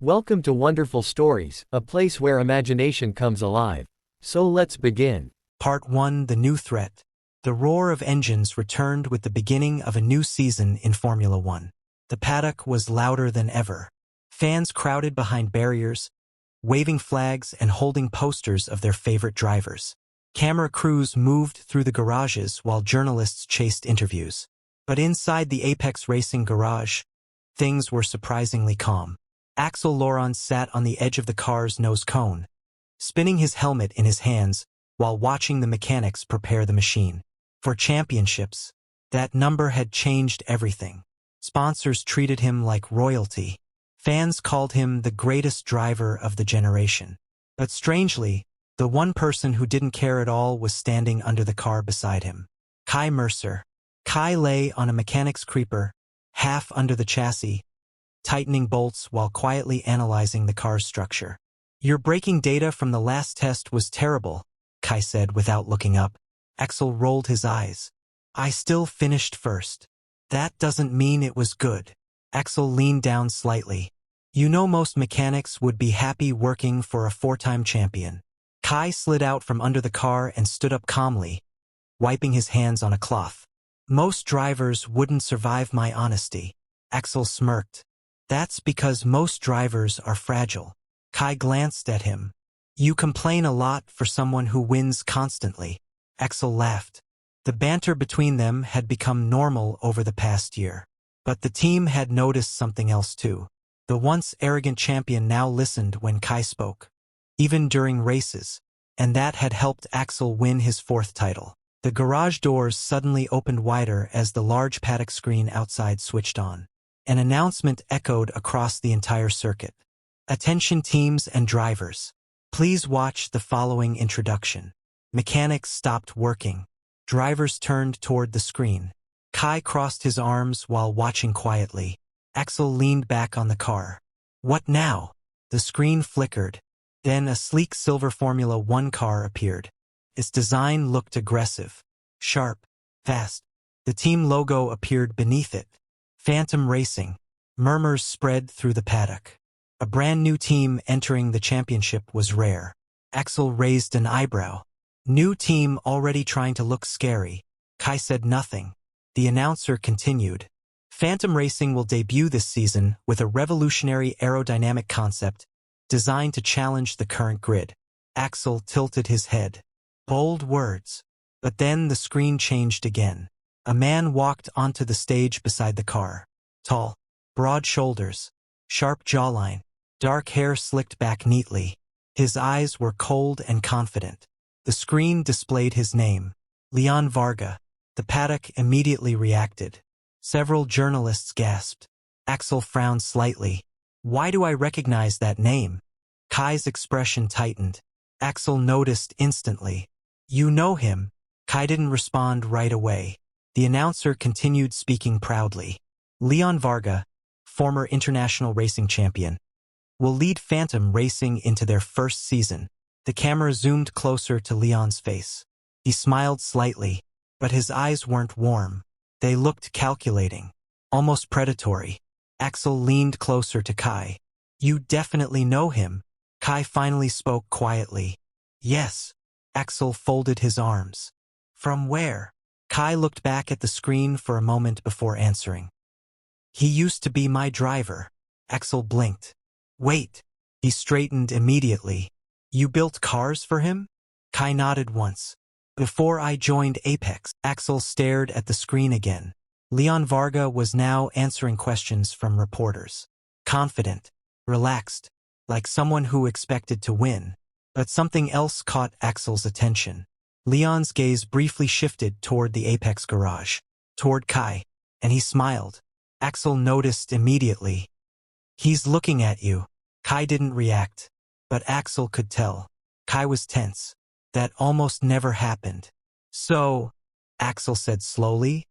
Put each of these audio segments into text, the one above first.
Welcome to Wonderful Stories, a place where imagination comes alive. So let's begin. Part 1: The New Threat. The roar of engines returned with the beginning of a new season in Formula One. The paddock was louder than ever. Fans crowded behind barriers, waving flags and holding posters of their favorite drivers. Camera crews moved through the garages while journalists chased interviews. But inside the Apex Racing garage, things were surprisingly calm. Axel Laurent sat on the edge of the car's nose cone, spinning his helmet in his hands while watching the mechanics prepare the machine. For championships, that number had changed everything. Sponsors treated him like royalty. Fans called him the greatest driver of the generation. But strangely, the one person who didn't care at all was standing under the car beside him. Mercer. Kai lay on a mechanic's creeper, half under the chassis, tightening bolts while quietly analyzing the car's structure. "Your braking data from the last test was terrible," Kai said without looking up. Axel rolled his eyes. "I still finished first." "That doesn't mean it was good." Axel leaned down slightly. "You know most mechanics would be happy working for a four-time champion." Kai slid out from under the car and stood up calmly, wiping his hands on a cloth. "Most drivers wouldn't survive my honesty." Axel smirked. "That's because most drivers are fragile." Kai glanced at him. "You complain a lot for someone who wins constantly." Axel laughed. The banter between them had become normal over the past year. But the team had noticed something else too. The once arrogant champion now listened when Kai spoke, even during races, and that had helped Axel win his fourth title. The garage doors suddenly opened wider as the large paddock screen outside switched on. An announcement echoed across the entire circuit. "Attention teams and drivers. Please watch the following introduction." Mechanics stopped working. Drivers turned toward the screen. Kai crossed his arms while watching quietly. Axel leaned back on the car. "What now?" The screen flickered. Then a sleek silver Formula One car appeared. Its design looked aggressive, sharp, fast. The team logo appeared beneath it. Phantom Racing. Murmurs spread through the paddock. A brand new team entering the championship was rare. Axel raised an eyebrow. "New team already trying to look scary." Kai said nothing. The announcer continued. "Phantom Racing will debut this season with a revolutionary aerodynamic concept designed to challenge the current grid." Axel tilted his head. Bold words. But then the screen changed again. A man walked onto the stage beside the car. Tall, broad shoulders, sharp jawline, dark hair slicked back neatly. His eyes were cold and confident. The screen displayed his name, Leon Varga. The paddock immediately reacted. Several journalists gasped. Axel frowned slightly. "Why do I recognize that name?" Kai's expression tightened. Axel noticed instantly. "You know him." Kai didn't respond right away. The announcer continued speaking proudly. "Leon Varga, former international racing champion, will lead Phantom Racing into their first season." The camera zoomed closer to Leon's face. He smiled slightly, but his eyes weren't warm. They looked calculating, almost predatory. Axel leaned closer to Kai. "You definitely know him." Kai finally spoke quietly. "Yes." Axel folded his arms. "From where?" Kai looked back at the screen for a moment before answering. "He used to be my driver." Axel blinked. "Wait." He straightened immediately. "You built cars for him?" Kai nodded once. "Before I joined Apex." Axel stared at the screen again. Leon Varga was now answering questions from reporters. Confident, relaxed, like someone who expected to win. But something else caught Axel's attention. Leon's gaze briefly shifted toward the Apex garage, toward Kai, and he smiled. Axel noticed immediately. "He's looking at you." Kai didn't react, but Axel could tell. Kai was tense. That almost never happened. "So," Axel said slowly,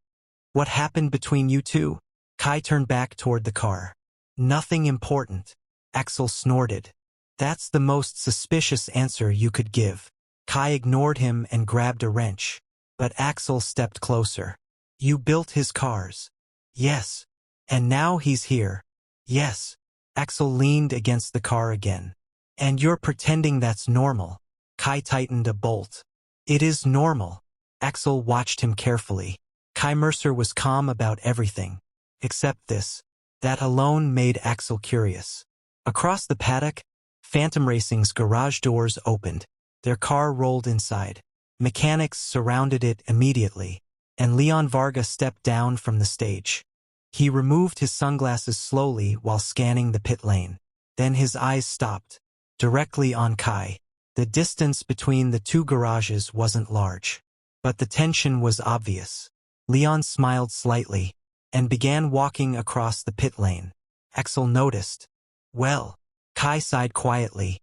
"what happened between you two?" Kai turned back toward the car. "Nothing important." Axel snorted. "That's the most suspicious answer you could give." Kai ignored him and grabbed a wrench. But Axel stepped closer. "You built his cars." "Yes." "And now he's here." "Yes." Axel leaned against the car again. And you're pretending that's normal. Kai tightened a bolt. It is normal. Axel watched him carefully. Kai Mercer was calm about everything. Except this. That alone made Axel curious. Across the paddock, Phantom Racing's garage doors opened. Their car rolled inside. Mechanics surrounded it immediately, and Leon Varga stepped down from the stage. He removed his sunglasses slowly while scanning the pit lane. Then his eyes stopped, directly on Kai. The distance between the two garages wasn't large, but the tension was obvious. Leon smiled slightly and began walking across the pit lane. Axel noticed. Well, Kai sighed quietly.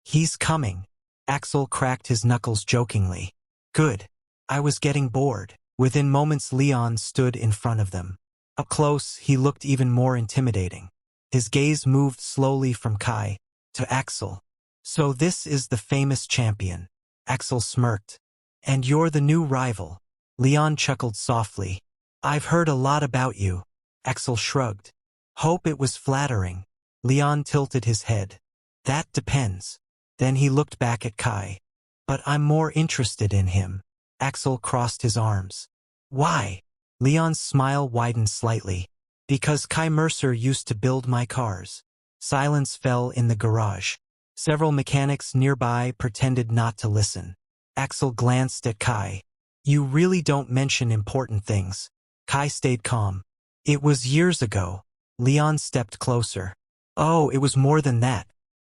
He's coming. Axel cracked his knuckles jokingly. Good. I was getting bored. Within moments Leon stood in front of them. Up close, he looked even more intimidating. His gaze moved slowly from Kai to Axel. So this is the famous champion. Axel smirked. And you're the new rival. Leon chuckled softly. I've heard a lot about you. Axel shrugged. Hope it was flattering. Leon tilted his head. That depends. Then he looked back at Kai. But I'm more interested in him. Axel crossed his arms. Why? Leon's smile widened slightly. Because Kai Mercer used to build my cars. Silence fell in the garage. Several mechanics nearby pretended not to listen. Axel glanced at Kai. You really don't mention important things. Kai stayed calm. It was years ago. Leon stepped closer. Oh, it was more than that.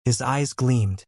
His eyes gleamed.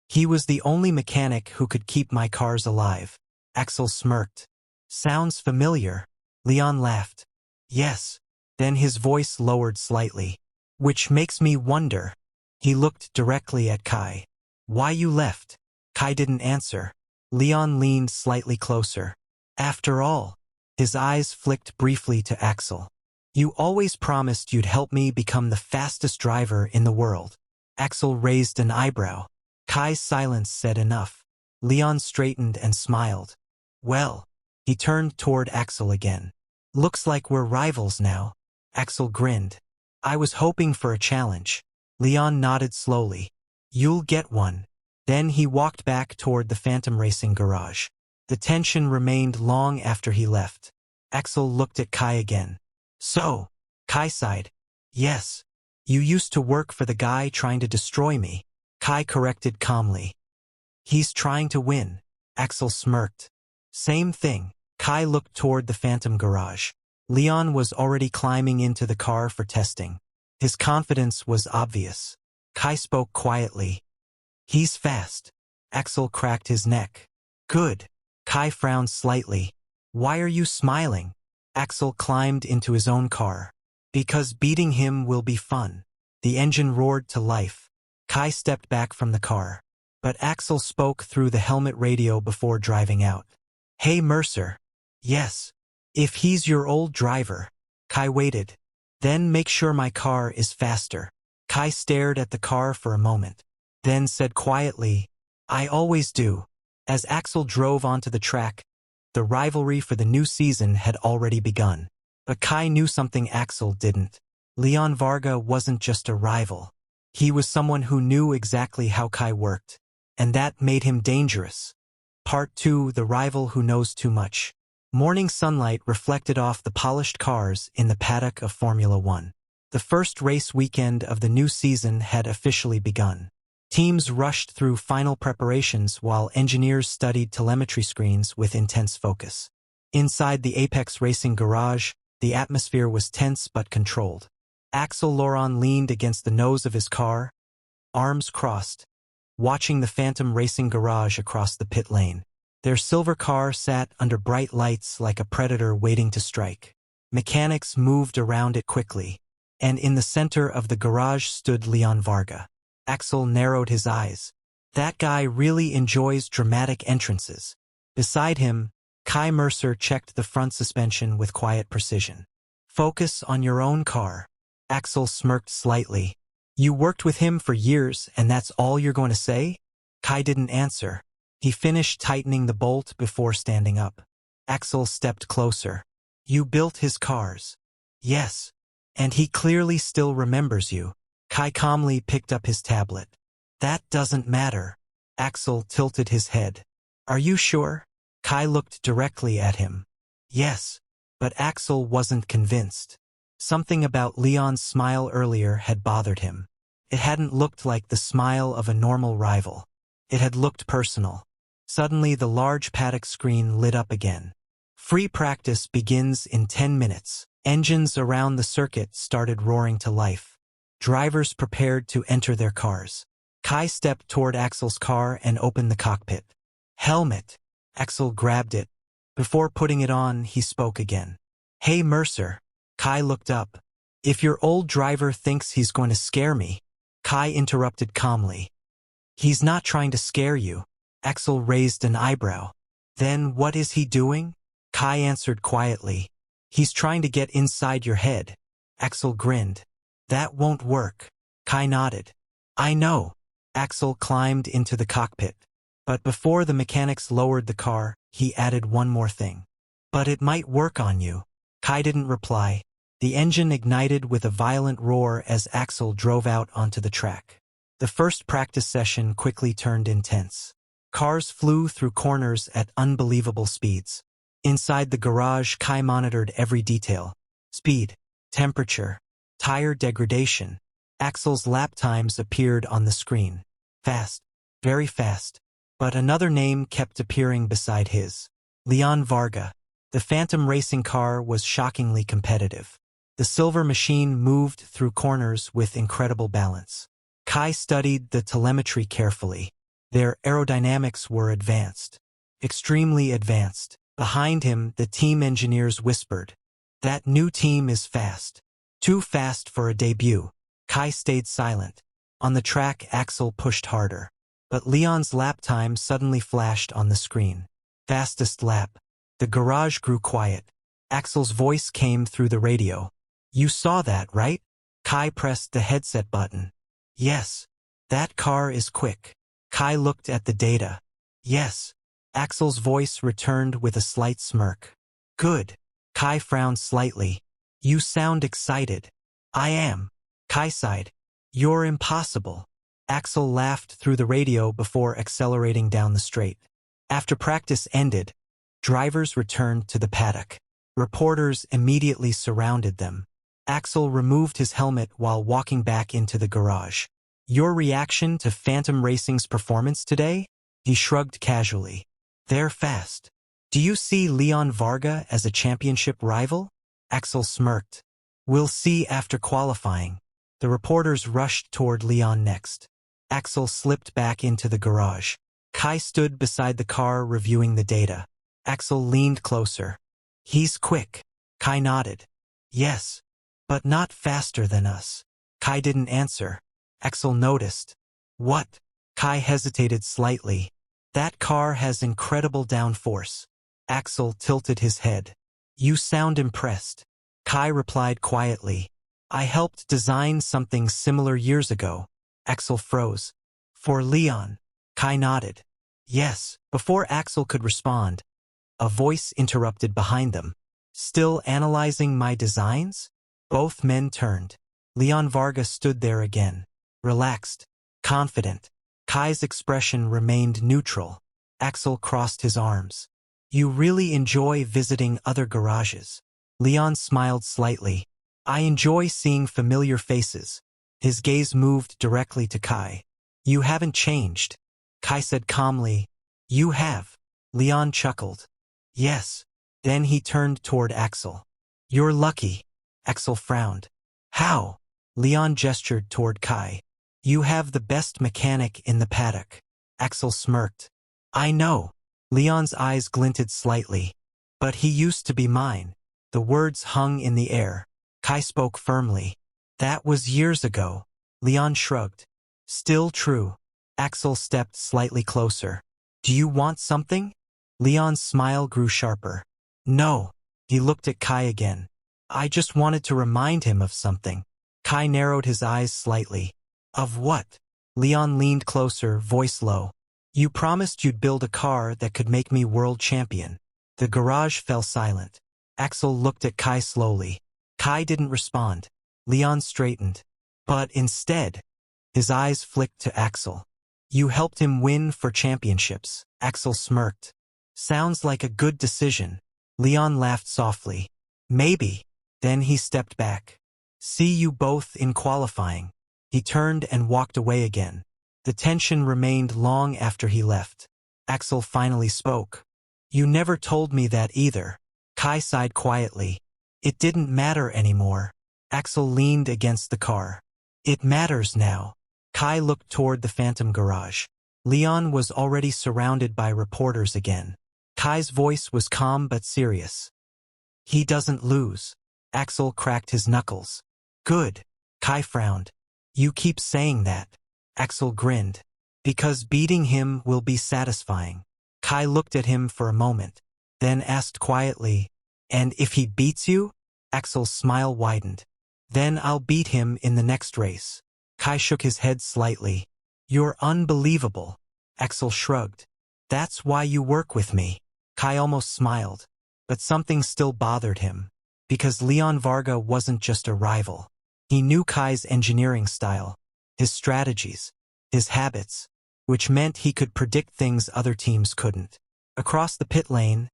He was the only mechanic who could keep my cars alive. Axel smirked. Sounds familiar. Leon laughed. Yes. Then his voice lowered slightly. Which makes me wonder. He looked directly at Kai. Why you left? Kai didn't answer. Leon leaned slightly closer. After all. His eyes flicked briefly to Axel. You always promised you'd help me become the fastest driver in the world. Axel raised an eyebrow. Kai's silence said enough. Leon straightened and smiled. Well. He turned toward Axel again. Looks like we're rivals now. Axel grinned. I was hoping for a challenge. Leon nodded slowly. You'll get one. Then he walked back toward the Phantom Racing garage. The tension remained long after he left. Axel looked at Kai again. So, Kai sighed. Yes. You used to work for the guy trying to destroy me. Kai corrected calmly. He's trying to win. Axel smirked. Same thing. Kai looked toward the Phantom garage. Leon was already climbing into the car for testing. His confidence was obvious. Kai spoke quietly. He's fast. Axel cracked his neck. Good. Kai frowned slightly. Why are you smiling? Axel climbed into his own car. Because beating him will be fun. The engine roared to life. Kai stepped back from the car. But Axel spoke through the helmet radio before driving out. Hey Mercer. Yes. If he's your old driver. Kai waited. Then make sure my car is faster. Kai stared at the car for a moment. Then said quietly, I always do. As Axel drove onto the track, the rivalry for the new season had already begun. But Kai knew something Axel didn't. Leon Varga wasn't just a rival. He was someone who knew exactly how Kai worked. And that made him dangerous. Part 2: The Rival Who Knows Too Much. Morning sunlight reflected off the polished cars in the paddock of Formula One. The first race weekend of the new season had officially begun. Teams rushed through final preparations while engineers studied telemetry screens with intense focus. Inside the Apex Racing garage, the atmosphere was tense but controlled. Axel Laurent leaned against the nose of his car, arms crossed, watching the Phantom Racing garage across the pit lane. Their silver car sat under bright lights like a predator waiting to strike. Mechanics moved around it quickly, and in the center of the garage stood Leon Varga. Axel narrowed his eyes. That guy really enjoys dramatic entrances. Beside him, Kai Mercer checked the front suspension with quiet precision. Focus on your own car. Axel smirked slightly. You worked with him for years and that's all you're going to say? Kai didn't answer. He finished tightening the bolt before standing up. Axel stepped closer. You built his cars. Yes. And he clearly still remembers you. Kai calmly picked up his tablet. That doesn't matter. Axel tilted his head. Are you sure? Kai looked directly at him. Yes. But Axel wasn't convinced. Something about Leon's smile earlier had bothered him. It hadn't looked like the smile of a normal rival. It had looked personal. Suddenly the large paddock screen lit up again. Free practice begins in 10 minutes. Engines around the circuit started roaring to life. Drivers prepared to enter their cars. Kai stepped toward Axel's car and opened the cockpit. Helmet. Axel grabbed it. Before putting it on, he spoke again. Hey Mercer. Kai looked up. If your old driver thinks he's going to scare me. Kai interrupted calmly. He's not trying to scare you. Axel raised an eyebrow. Then what is he doing? Kai answered quietly. He's trying to get inside your head. Axel grinned. That won't work. Kai nodded. I know. Axel climbed into the cockpit. But before the mechanics lowered the car, he added one more thing. But it might work on you. Kai didn't reply. The engine ignited with a violent roar as Axel drove out onto the track. The first practice session quickly turned intense. Cars flew through corners at unbelievable speeds. Inside the garage, Kai monitored every detail. Speed, temperature, tire degradation. Axel's lap times appeared on the screen. Fast, very fast. But another name kept appearing beside his. Leon Varga. The Phantom racing car was shockingly competitive. The silver machine moved through corners with incredible balance. Kai studied the telemetry carefully. Their aerodynamics were advanced. Extremely advanced. Behind him, the team engineers whispered. That new team is fast. Too fast for a debut. Kai stayed silent. On the track, Axel pushed harder. But Leon's lap time suddenly flashed on the screen. Fastest lap. The garage grew quiet. Axel's voice came through the radio. You saw that, right? Kai pressed the headset button. Yes. That car is quick. Kai looked at the data. Yes. Axel's voice returned with a slight smirk. Good. Kai frowned slightly. You sound excited. I am. Kai sighed. You're impossible. Axel laughed through the radio before accelerating down the straight. After practice ended, drivers returned to the paddock. Reporters immediately surrounded them. Axel removed his helmet while walking back into the garage. Your reaction to Phantom Racing's performance today? He shrugged casually. They're fast. Do you see Leon Varga as a championship rival? Axel smirked. We'll see after qualifying. The reporters rushed toward Leon next. Axel slipped back into the garage. Kai stood beside the car reviewing the data. Axel leaned closer. He's quick. Kai nodded. Yes. But not faster than us. Kai didn't answer. Axel noticed. What? Kai hesitated slightly. That car has incredible downforce. Axel tilted his head. You sound impressed. Kai replied quietly. I helped design something similar years ago. Axel froze. For Leon. Kai nodded. Yes. Before Axel could respond, a voice interrupted behind them. Still analyzing my designs? Both men turned. Leon Varga stood there again. Relaxed. Confident. Kai's expression remained neutral. Axel crossed his arms. You really enjoy visiting other garages. Leon smiled slightly. I enjoy seeing familiar faces. His gaze moved directly to Kai. You haven't changed. Kai said calmly. You have. Leon chuckled. Yes. Then he turned toward Axel. You're lucky. Axel frowned. How? Leon gestured toward Kai. You have the best mechanic in the paddock. Axel smirked. I know. Leon's eyes glinted slightly. But he used to be mine. The words hung in the air. Kai spoke firmly. That was years ago. Leon shrugged. Still true. Axel stepped slightly closer. Do you want something? Leon's smile grew sharper. No. He looked at Kai again. I just wanted to remind him of something. Kai narrowed his eyes slightly. Of what? Leon leaned closer, voice low. You promised you'd build a car that could make me world champion. The garage fell silent. Axel looked at Kai slowly. Kai didn't respond. Leon straightened. But instead, his eyes flicked to Axel. You helped him win for championships. Axel smirked. Sounds like a good decision. Leon laughed softly. Maybe. Then he stepped back. See you both in qualifying. He turned and walked away again. The tension remained long after he left. Axel finally spoke. You never told me that either. Kai sighed quietly. It didn't matter anymore. Axel leaned against the car. It matters now. Kai looked toward the Phantom garage. Leon was already surrounded by reporters again. Kai's voice was calm but serious. He doesn't lose. Axel cracked his knuckles. Good. Kai frowned. You keep saying that. Axel grinned. Because beating him will be satisfying. Kai looked at him for a moment, then asked quietly, and if he beats you? Axel's smile widened. Then I'll beat him in the next race. Kai shook his head slightly. You're unbelievable. Axel shrugged. That's why you work with me. Kai almost smiled, but something still bothered him. Because Leon Varga wasn't just a rival. He knew Kai's engineering style, his strategies, his habits, which meant he could predict things other teams couldn't. Across the pit lane,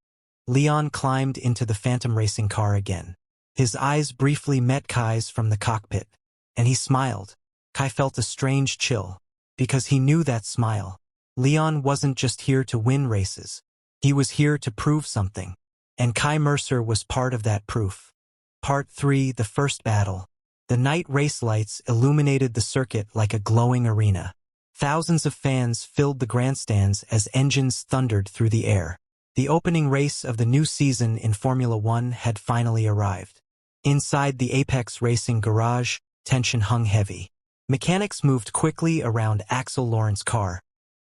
Leon climbed into the Phantom racing car again. His eyes briefly met Kai's from the cockpit, and he smiled. Kai felt a strange chill, because he knew that smile. Leon wasn't just here to win races. He was here to prove something, and Kai Mercer was part of that proof. Part 3, the first battle. The night race lights illuminated the circuit like a glowing arena. Thousands of fans filled the grandstands as engines thundered through the air. The opening race of the new season in Formula One had finally arrived. Inside the Apex Racing garage, tension hung heavy. Mechanics moved quickly around Axel Laurent's car,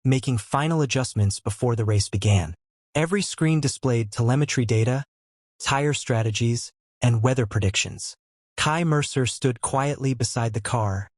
making final adjustments before the race began. Every screen displayed telemetry data, tire strategies, and weather predictions. Kai Mercer stood quietly beside the car,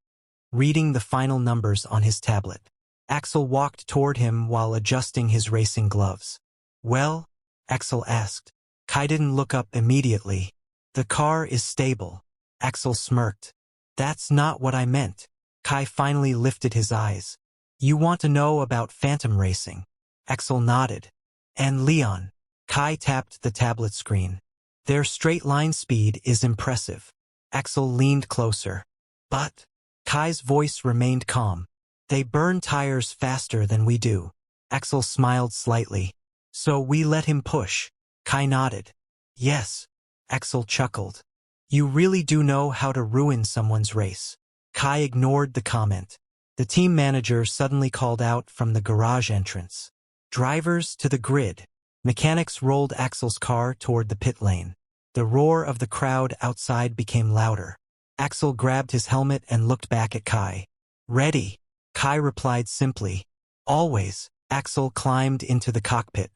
reading the final numbers on his tablet. Axel walked toward him while adjusting his racing gloves. Well? Axel asked. Kai didn't look up immediately. The car is stable. Axel smirked. That's not what I meant. Kai finally lifted his eyes. You want to know about Phantom racing? Axel nodded. And Leon. Kai tapped the tablet screen. Their straight-line speed is impressive. Axel leaned closer. But Kai's voice remained calm. They burn tires faster than we do. Axel smiled slightly. So we let him push. Kai nodded. Yes. Axel chuckled. You really do know how to ruin someone's race. Kai ignored the comment. The team manager suddenly called out from the garage entrance. Drivers to the grid. Mechanics rolled Axel's car toward the pit lane. The roar of the crowd outside became louder. Axel grabbed his helmet and looked back at Kai. Ready. Kai replied simply. Always. Axel climbed into the cockpit.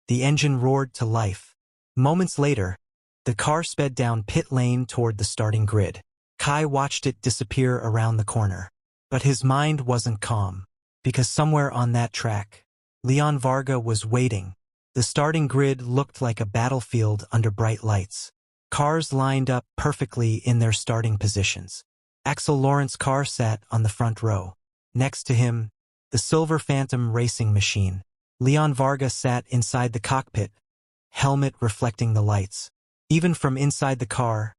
The engine roared to life. Moments later, the car sped down pit lane toward the starting grid. Kai watched it disappear around the corner. But his mind wasn't calm, because somewhere on that track, Leon Varga was waiting. The starting grid looked like a battlefield under bright lights. Cars lined up perfectly in their starting positions. Axel Laurent's car sat on the front row. Next to him, the silver Phantom racing machine. Leon Varga sat inside the cockpit, helmet reflecting the lights. Even from inside the car,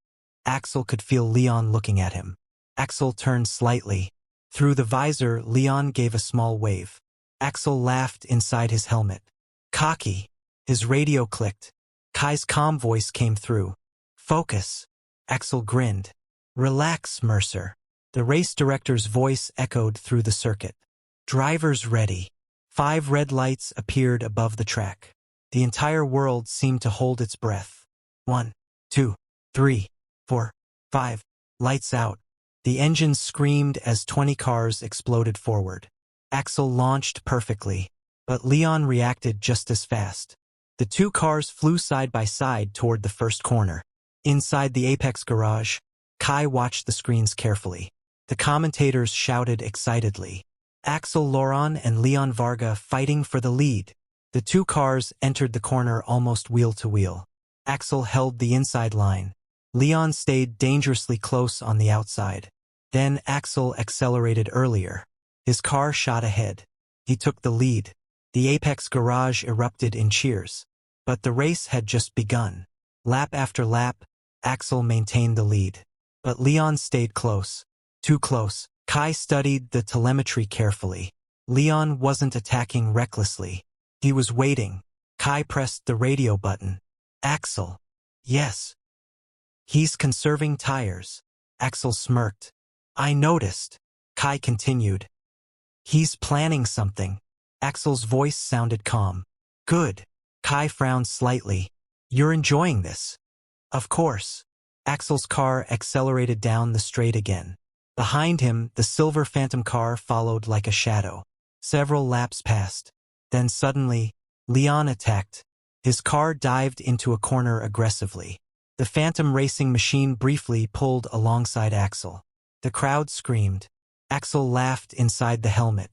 Axel could feel Leon looking at him. Axel turned slightly. Through the visor, Leon gave a small wave. Axel laughed inside his helmet. Cocky. His radio clicked. Kai's calm voice came through. Focus. Axel grinned. Relax, Mercer. The race director's voice echoed through the circuit. Drivers ready. 5 red lights appeared above the track. The entire world seemed to hold its breath. 1, 2, 3, 4, 5. Lights out. The engine screamed as 20 cars exploded forward. Axel launched perfectly, but Leon reacted just as fast. The 2 cars flew side by side toward the first corner. Inside the Apex garage, Kai watched the screens carefully. The commentators shouted excitedly. Axel Laurent and Leon Varga fighting for the lead. The 2 cars entered the corner almost wheel to wheel. Axel held the inside line. Leon stayed dangerously close on the outside. Then Axel accelerated earlier. His car shot ahead. He took the lead. The Apex garage erupted in cheers. But the race had just begun. Lap after lap, Axel maintained the lead. But Leon stayed close. Too close. Kai studied the telemetry carefully. Leon wasn't attacking recklessly. He was waiting. Kai pressed the radio button. Axel. Yes. He's conserving tires. Axel smirked. I noticed. Kai continued. He's planning something. Axel's voice sounded calm. Good. Kai frowned slightly. You're enjoying this. Of course. Axel's car accelerated down the straight again. Behind him, the silver Phantom car followed like a shadow. Several laps passed. Then suddenly, Leon attacked. His car dived into a corner aggressively. The Phantom racing machine briefly pulled alongside Axel. The crowd screamed. Axel laughed inside the helmet.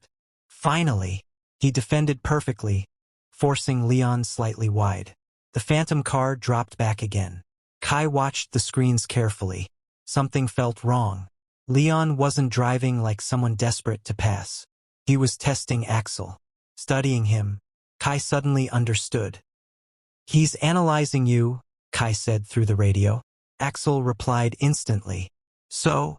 Finally, he defended perfectly, forcing Leon slightly wide. The Phantom car dropped back again. Kai watched the screens carefully. Something felt wrong. Leon wasn't driving like someone desperate to pass. He was testing Axel. Studying him, Kai suddenly understood. He's analyzing you, Kai said through the radio. Axel replied instantly. So?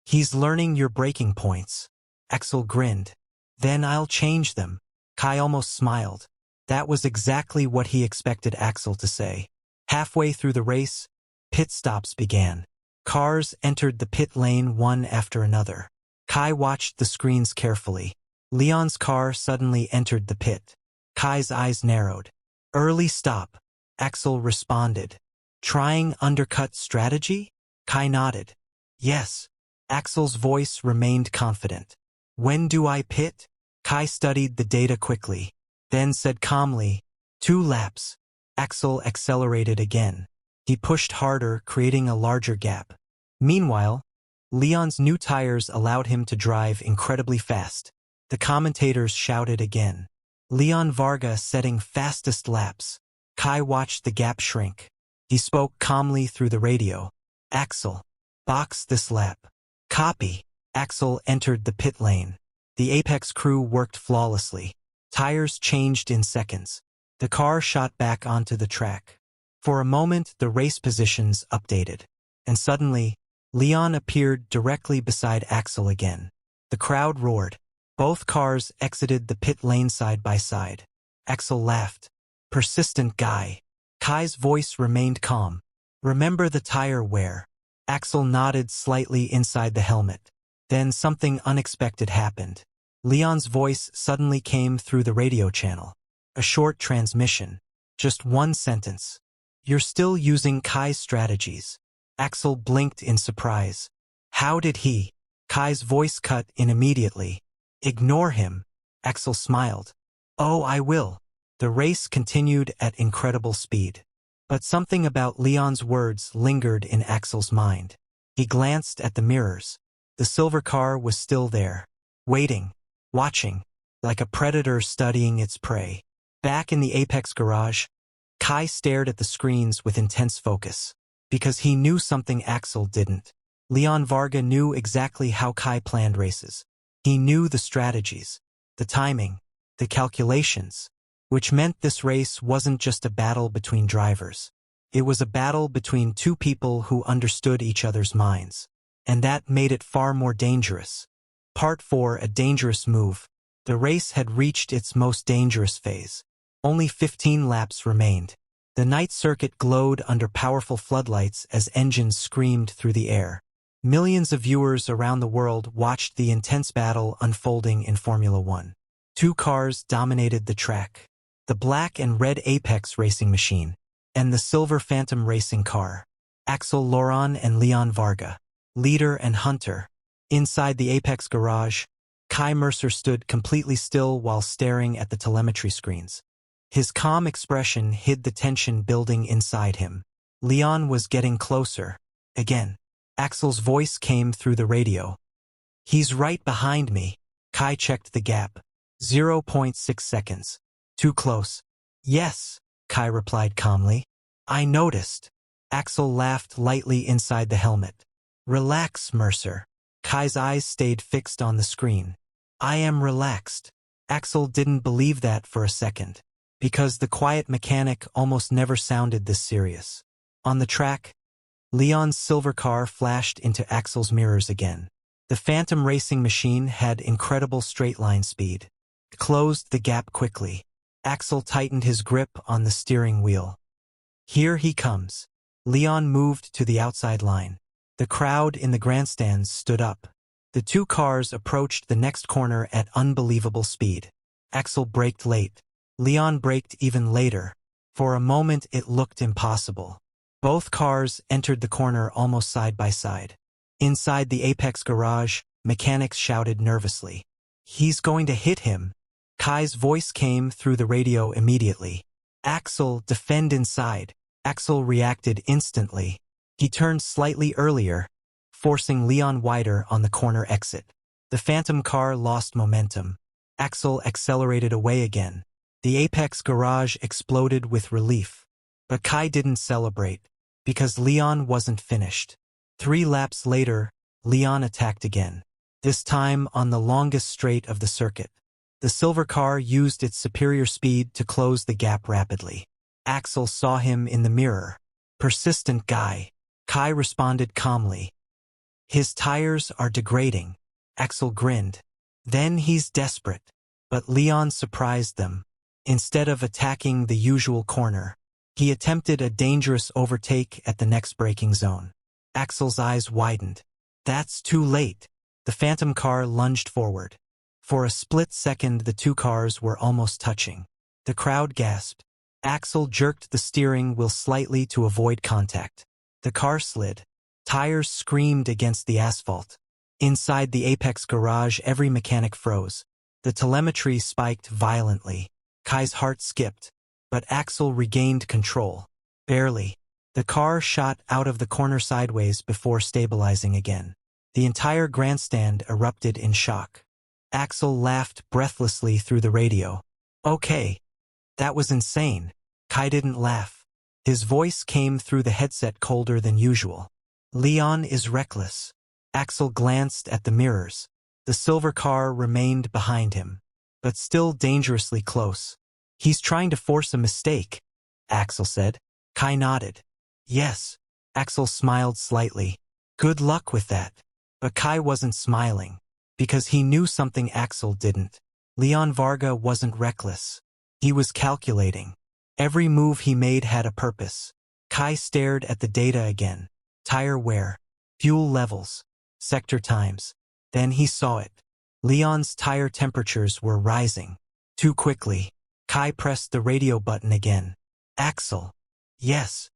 He's learning your breaking points. Axel grinned. Then I'll change them. Kai almost smiled. That was exactly what he expected Axel to say. Halfway through the race, pit stops began. Cars entered the pit lane one after another. Kai watched the screens carefully. Leon's car suddenly entered the pit. Kai's eyes narrowed. Early stop. Axel responded. Trying undercut strategy? Kai nodded. Yes. Axel's voice remained confident. When do I pit? Kai studied the data quickly, then said calmly, 2 laps. Axel accelerated again. He pushed harder, creating a larger gap. Meanwhile, Leon's new tires allowed him to drive incredibly fast. The commentators shouted again. Leon Varga setting fastest laps. Kai watched the gap shrink. He spoke calmly through the radio. Axel, box this lap. Copy. Axel entered the pit lane. The Apex crew worked flawlessly. Tires changed in seconds. The car shot back onto the track. For a moment, the race positions updated. And suddenly, Leon appeared directly beside Axel again. The crowd roared. Both cars exited the pit lane side by side. Axel laughed. Persistent guy. Kai's voice remained calm. Remember the tire wear. Axel nodded slightly inside the helmet. Then something unexpected happened. Leon's voice suddenly came through the radio channel. A short transmission. Just one sentence. You're still using Kai's strategies. Axel blinked in surprise. How did he? Kai's voice cut in immediately. Ignore him. Axel smiled. Oh, I will. The race continued at incredible speed. But something about Leon's words lingered in Axel's mind. He glanced at the mirrors. The silver car was still there. Waiting. Watching. Like a predator studying its prey. Back in the Apex garage, Kai stared at the screens with intense focus. Because he knew something Axel didn't. Leon Varga knew exactly how Kai planned races. He knew the strategies, the timing, the calculations, which meant this race wasn't just a battle between drivers. It was a battle between 2 people who understood each other's minds. And that made it far more dangerous. Part 4, a dangerous move. The race had reached its most dangerous phase. Only 15 laps remained. The night circuit glowed under powerful floodlights as engines screamed through the air. Millions of viewers around the world watched the intense battle unfolding in Formula One. 2 cars dominated the track. The black and red Apex racing machine, and the silver Phantom racing car. Axel Laurent and Leon Varga, leader and hunter. Inside the Apex garage, Kai Mercer stood completely still while staring at the telemetry screens. His calm expression hid the tension building inside him. Leon was getting closer. Again. Axel's voice came through the radio. He's right behind me. Kai checked the gap. 0.6 seconds. Too close. Yes, Kai replied calmly. I noticed. Axel laughed lightly inside the helmet. Relax, Mercer. Kai's eyes stayed fixed on the screen. I am relaxed. Axel didn't believe that for a second, because the quiet mechanic almost never sounded this serious. On the track, Leon's silver car flashed into Axel's mirrors again. The Phantom racing machine had incredible straight-line speed. It closed the gap quickly. Axel tightened his grip on the steering wheel. Here he comes. Leon moved to the outside line. The crowd in the grandstands stood up. The two cars approached the next corner at unbelievable speed. Axel braked late. Leon braked even later. For a moment it looked impossible. Both cars entered the corner almost side by side. Inside the Apex garage, mechanics shouted nervously. He's going to hit him. Kai's voice came through the radio immediately. Axel, defend inside. Axel reacted instantly. He turned slightly earlier, forcing Leon wider on the corner exit. The Phantom car lost momentum. Axel accelerated away again. The Apex garage exploded with relief. But Kai didn't celebrate, because Leon wasn't finished. 3 laps later, Leon attacked again. This time on the longest straight of the circuit. The silver car used its superior speed to close the gap rapidly. Axel saw him in the mirror. Persistent guy. Kai responded calmly. His tires are degrading. Axel grinned. Then he's desperate. But Leon surprised them. Instead of attacking the usual corner, he attempted a dangerous overtake at the next braking zone. Axel's eyes widened. That's too late. The Phantom car lunged forward. For a split second the two cars were almost touching. The crowd gasped. Axel jerked the steering wheel slightly to avoid contact. The car slid. Tires screamed against the asphalt. Inside the Apex garage every mechanic froze. The telemetry spiked violently. Kai's heart skipped. But Axel regained control. Barely. The car shot out of the corner sideways before stabilizing again. The entire grandstand erupted in shock. Axel laughed breathlessly through the radio. Okay. That was insane. Kai didn't laugh. His voice came through the headset colder than usual. Leon is reckless. Axel glanced at the mirrors. The silver car remained behind him, but still dangerously close. He's trying to force a mistake, Axel said. Kai nodded. Yes. Axel smiled slightly. Good luck with that. But Kai wasn't smiling, because he knew something Axel didn't. Leon Varga wasn't reckless. He was calculating. Every move he made had a purpose. Kai stared at the data again. Tire wear, fuel levels, sector times. Then he saw it. Leon's tire temperatures were rising. Too quickly. Kai pressed the radio button again. Axel. Yes.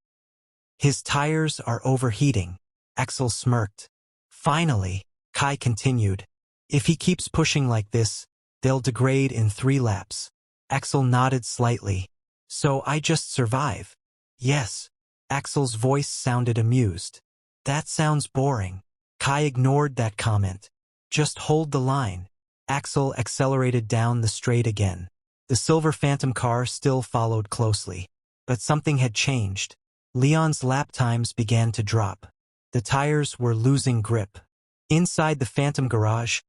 His tires are overheating. Axel smirked. Finally, Kai continued. If he keeps pushing like this, they'll degrade in 3 laps. Axel nodded slightly. So I just survive? Yes. Axel's voice sounded amused. That sounds boring. Kai ignored that comment. Just hold the line. Axel accelerated down the straight again. The silver Phantom car still followed closely. But something had changed. Leon's lap times began to drop. The tires were losing grip. Inside the Phantom garage,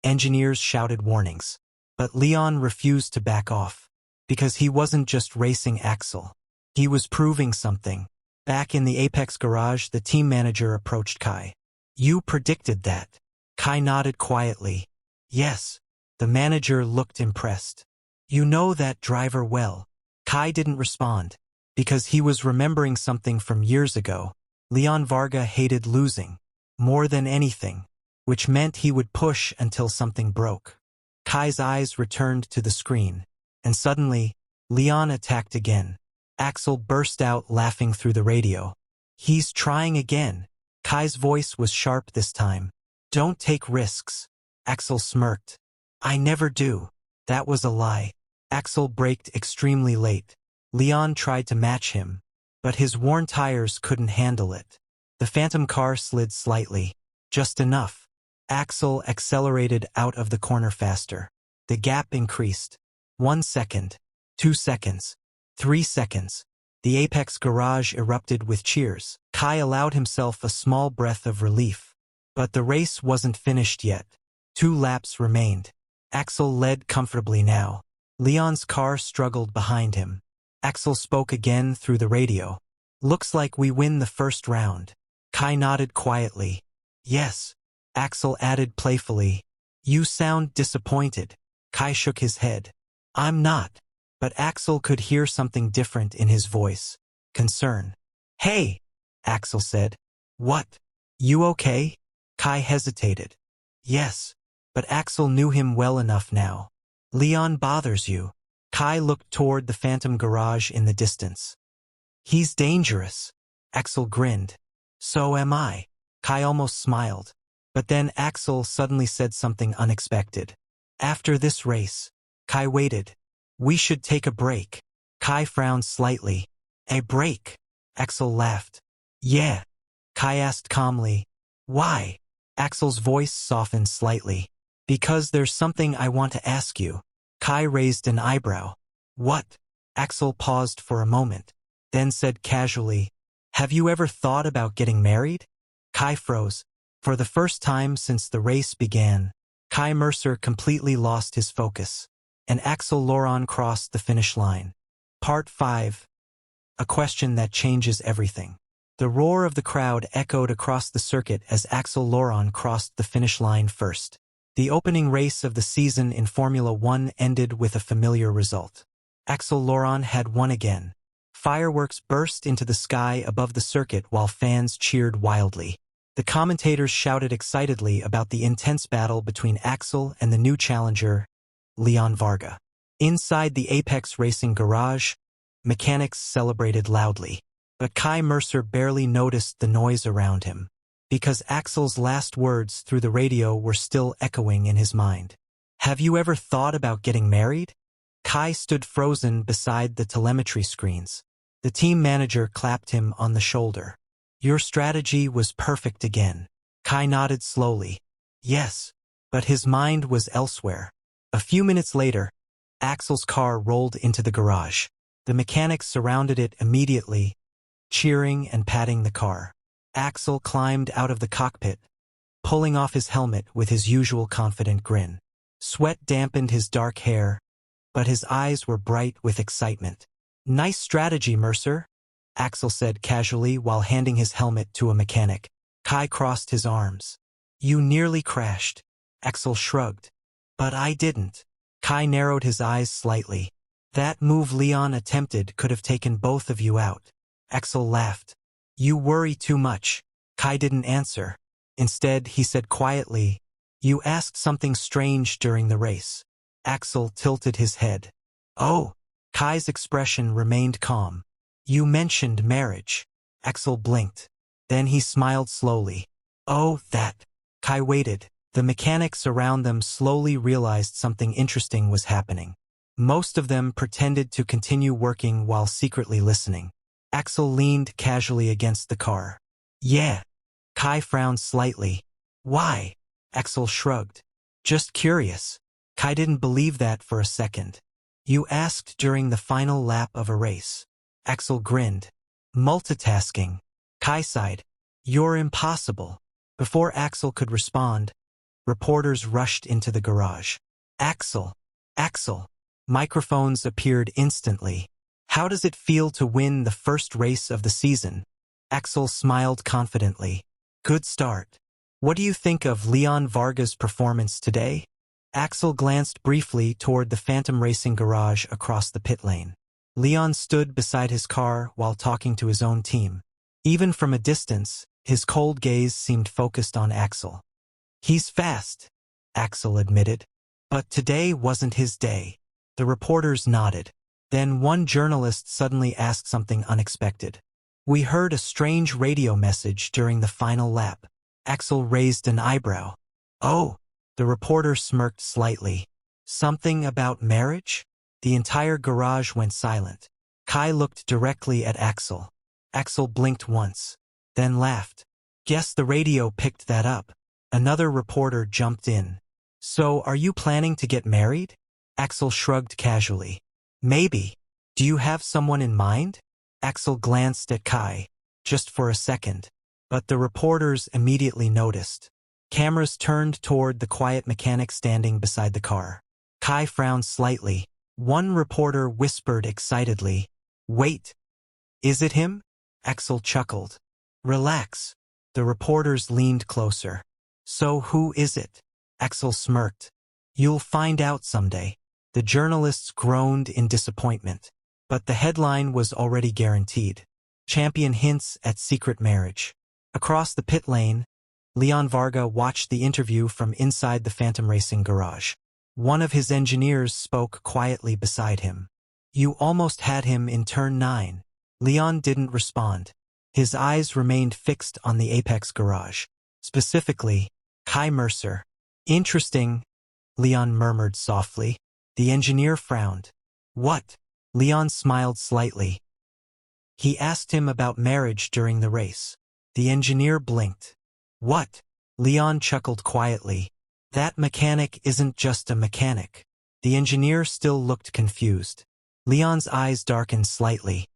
engineers shouted warnings. But Leon refused to back off. Because he wasn't just racing Axel. He was proving something. Back in the Apex garage, the team manager approached Kai. You predicted that. Kai nodded quietly. Yes. The manager looked impressed. You know that driver well. Kai didn't respond. Because he was remembering something from years ago. Leon Varga hated losing. More than anything. Which meant he would push until something broke. Kai's eyes returned to the screen. And suddenly, Leon attacked again. Axel burst out laughing through the radio. He's trying again. Kai's voice was sharp this time. Don't take risks. Axel smirked. I never do. That was a lie. Axel braked extremely late. Leon tried to match him. But his worn tires couldn't handle it. The Phantom car slid slightly. Just enough. Axel accelerated out of the corner faster. The gap increased. 1 second. 2 seconds. 3 seconds. The Apex garage erupted with cheers. Kai allowed himself a small breath of relief. But the race wasn't finished yet. 2 laps remained. Axel led comfortably now. Leon's car struggled behind him. Axel spoke again through the radio. "Looks like we win the first round." Kai nodded quietly. "Yes." Axel added playfully. "You sound disappointed." Kai shook his head. "I'm not." But Axel could hear something different in his voice. Concern. "Hey," Axel said. "What? You okay?" Kai hesitated. "Yes." But Axel knew him well enough now. "Leon bothers you." Kai looked toward the phantom garage in the distance. "He's dangerous." Axel grinned. "So am I." Kai almost smiled. But then Axel suddenly said something unexpected. "After this race." Kai waited. "We should take a break." Kai frowned slightly. "A break?" Axel laughed. "Yeah." Kai asked calmly. "Why?" Axel's voice softened slightly. "Because there's something I want to ask you." Kai raised an eyebrow. "What?" Axel paused for a moment, then said casually, "Have you ever thought about getting married?" Kai froze. For the first time since the race began, Kai Mercer completely lost his focus, and Axel Laurent crossed the finish line. Part 5. A question that changes everything. The roar of the crowd echoed across the circuit as Axel Laurent crossed the finish line first. The opening race of the season in Formula One ended with a familiar result. Axel Laurent had won again. Fireworks burst into the sky above the circuit while fans cheered wildly. The commentators shouted excitedly about the intense battle between Axel and the new challenger, Leon Varga. Inside the Apex Racing garage, mechanics celebrated loudly. But Kai Mercer barely noticed the noise around him, because Axel's last words through the radio were still echoing in his mind. "Have you ever thought about getting married?" Kai stood frozen beside the telemetry screens. The team manager clapped him on the shoulder. "Your strategy was perfect again." Kai nodded slowly. "Yes." But his mind was elsewhere. A few minutes later, Axel's car rolled into the garage. The mechanics surrounded it immediately, cheering and patting the car. Axel climbed out of the cockpit, pulling off his helmet with his usual confident grin. Sweat dampened his dark hair, but his eyes were bright with excitement. "Nice strategy, Mercer," Axel said casually while handing his helmet to a mechanic. Kai crossed his arms. "You nearly crashed." Axel shrugged. "But I didn't." Kai narrowed his eyes slightly. "That move Leon attempted could have taken both of you out." Axel laughed. "You worry too much." Kai didn't answer. Instead, he said quietly, "You asked something strange during the race." Axel tilted his head. "Oh." Kai's expression remained calm. "You mentioned marriage." Axel blinked. Then he smiled slowly. "Oh, that." Kai waited. The mechanics around them slowly realized something interesting was happening. Most of them pretended to continue working while secretly listening. Axel leaned casually against the car. "Yeah." Kai frowned slightly. "Why?" Axel shrugged. "Just curious." Kai didn't believe that for a second. "You asked during the final lap of a race." Axel grinned. "Multitasking." Kai sighed. "You're impossible." Before Axel could respond, reporters rushed into the garage. "Axel! Axel!" Microphones appeared instantly. "How does it feel to win the first race of the season?" Axel smiled confidently. "Good start." "What do you think of Leon Varga's performance today?" Axel glanced briefly toward the Phantom Racing garage across the pit lane. Leon stood beside his car while talking to his own team. Even from a distance, his cold gaze seemed focused on Axel. "He's fast," Axel admitted. "But today wasn't his day." The reporters nodded. Then one journalist suddenly asked something unexpected. "We heard a strange radio message during the final lap." Axel raised an eyebrow. "Oh." The reporter smirked slightly. "Something about marriage?" The entire garage went silent. Kai looked directly at Axel. Axel blinked once, then laughed. "Guess the radio picked that up." Another reporter jumped in. "So are you planning to get married?" Axel shrugged casually. "Maybe. Do you have someone in mind?" Axel glanced at Kai, just for a second. But the reporters immediately noticed. Cameras turned toward the quiet mechanic standing beside the car. Kai frowned slightly. One reporter whispered excitedly, "Wait, is it him?" Axel chuckled. "Relax." The reporters leaned closer. "So who is it?" Axel smirked. "You'll find out someday." The journalists groaned in disappointment. But the headline was already guaranteed. Champion hints at secret marriage. Across the pit lane, Leon Varga watched the interview from inside the Phantom Racing garage. One of his engineers spoke quietly beside him. "You almost had him in turn 9. Leon didn't respond. His eyes remained fixed on the Apex garage. Specifically, Kai Mercer. "Interesting," Leon murmured softly. The engineer frowned. "What?" Leon smiled slightly. "He asked him about marriage during the race." The engineer blinked. "What?" Leon chuckled quietly. "That mechanic isn't just a mechanic." The engineer still looked confused. Leon's eyes darkened slightly.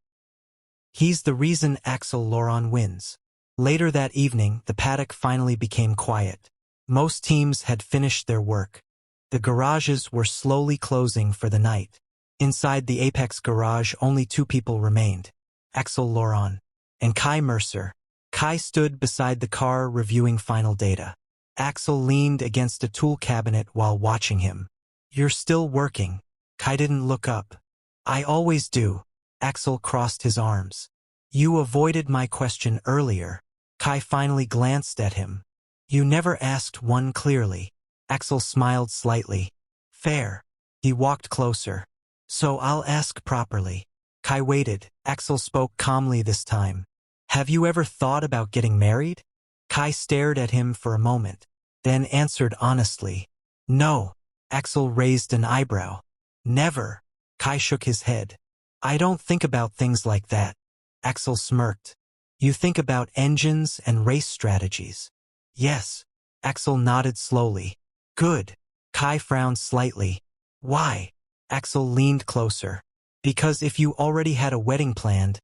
"He's the reason Axel Laurent wins." Later that evening, the paddock finally became quiet. Most teams had finished their work. The garages were slowly closing for the night. Inside the Apex garage, only 2 people remained: Axel Laurent and Kai Mercer. Kai stood beside the car reviewing final data. Axel leaned against a tool cabinet while watching him. "You're still working." Kai didn't look up. "I always do." Axel crossed his arms. "You avoided my question earlier." Kai finally glanced at him. "You never asked one clearly." Axel smiled slightly. "Fair." He walked closer. "So I'll ask properly." Kai waited. Axel spoke calmly this time. "Have you ever thought about getting married?" Kai stared at him for a moment, then answered honestly, "No." Axel raised an eyebrow. "Never." Kai shook his head. "I don't think about things like that." Axel smirked. "You think about engines and race strategies." "Yes." Axel nodded slowly. "Good." Kai frowned slightly. "Why?" Axel leaned closer. "Because if you already had a wedding planned,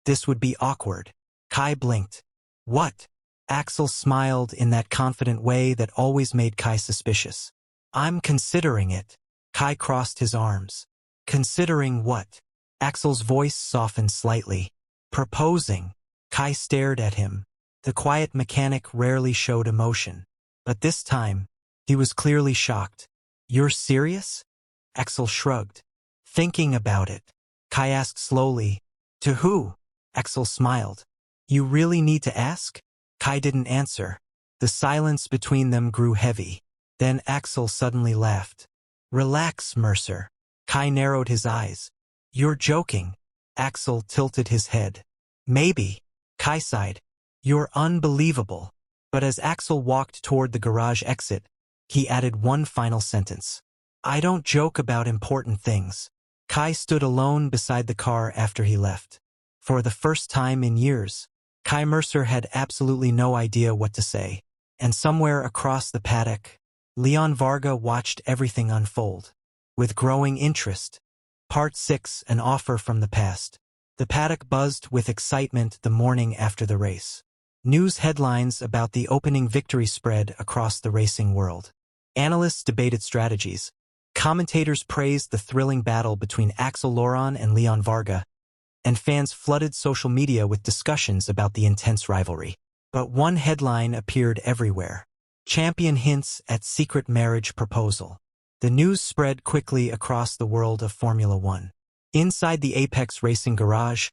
this would be awkward." Kai blinked. "What?" Axel smiled in that confident way that always made Kai suspicious. "I'm considering it." Kai crossed his arms. "Considering what?" Axel's voice softened slightly. "Proposing." Kai stared at him. The quiet mechanic rarely showed emotion. But this time, he was clearly shocked. "You're serious?" Axel shrugged. "Thinking about it." Kai asked slowly. "To who?" Axel smiled. "You really need to ask?" Kai didn't answer. The silence between them grew heavy. Then Axel suddenly laughed. "Relax, Mercer." Kai narrowed his eyes. "You're joking." Axel tilted his head. "Maybe." Kai sighed. "You're unbelievable." But as Axel walked toward the garage exit, he added one final sentence. "I don't joke about important things." Kai stood alone beside the car after he left. For the first time in years, Kai Mercer had absolutely no idea what to say. And somewhere across the paddock, Leon Varga watched everything unfold. With growing interest. Part 6, An Offer from the Past. The paddock buzzed with excitement the morning after the race. News headlines about the opening victory spread across the racing world. Analysts debated strategies. Commentators praised the thrilling battle between Axel Laurent and Leon Varga, and fans flooded social media with discussions about the intense rivalry. But one headline appeared everywhere. Champion hints at secret marriage proposal. The news spread quickly across the world of Formula One. Inside the Apex Racing garage,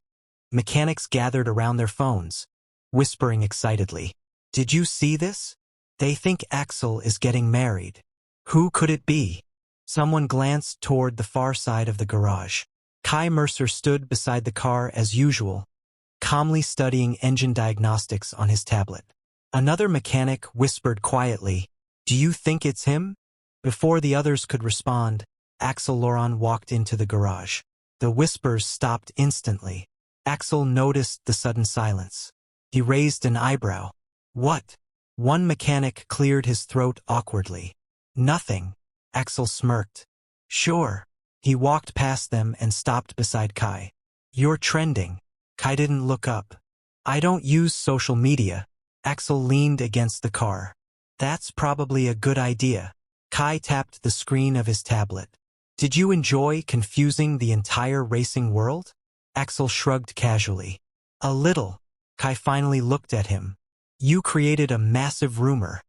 mechanics gathered around their phones, whispering excitedly. "Did you see this? They think Axel is getting married." "Who could it be?" Someone glanced toward the far side of the garage. Kai Mercer stood beside the car as usual, calmly studying engine diagnostics on his tablet. Another mechanic whispered quietly, "Do you think it's him?" Before the others could respond, Axel Laurent walked into the garage. The whispers stopped instantly. Axel noticed the sudden silence. He raised an eyebrow. "What?" One mechanic cleared his throat awkwardly. "Nothing." Axel smirked. "Sure." He walked past them and stopped beside Kai. "You're trending." Kai didn't look up. "I don't use social media." Axel leaned against the car. That's probably a good idea. Kai tapped the screen of his tablet. Did you enjoy confusing the entire racing world? Axel shrugged casually. A little. Kai finally looked at him. You created a massive rumor.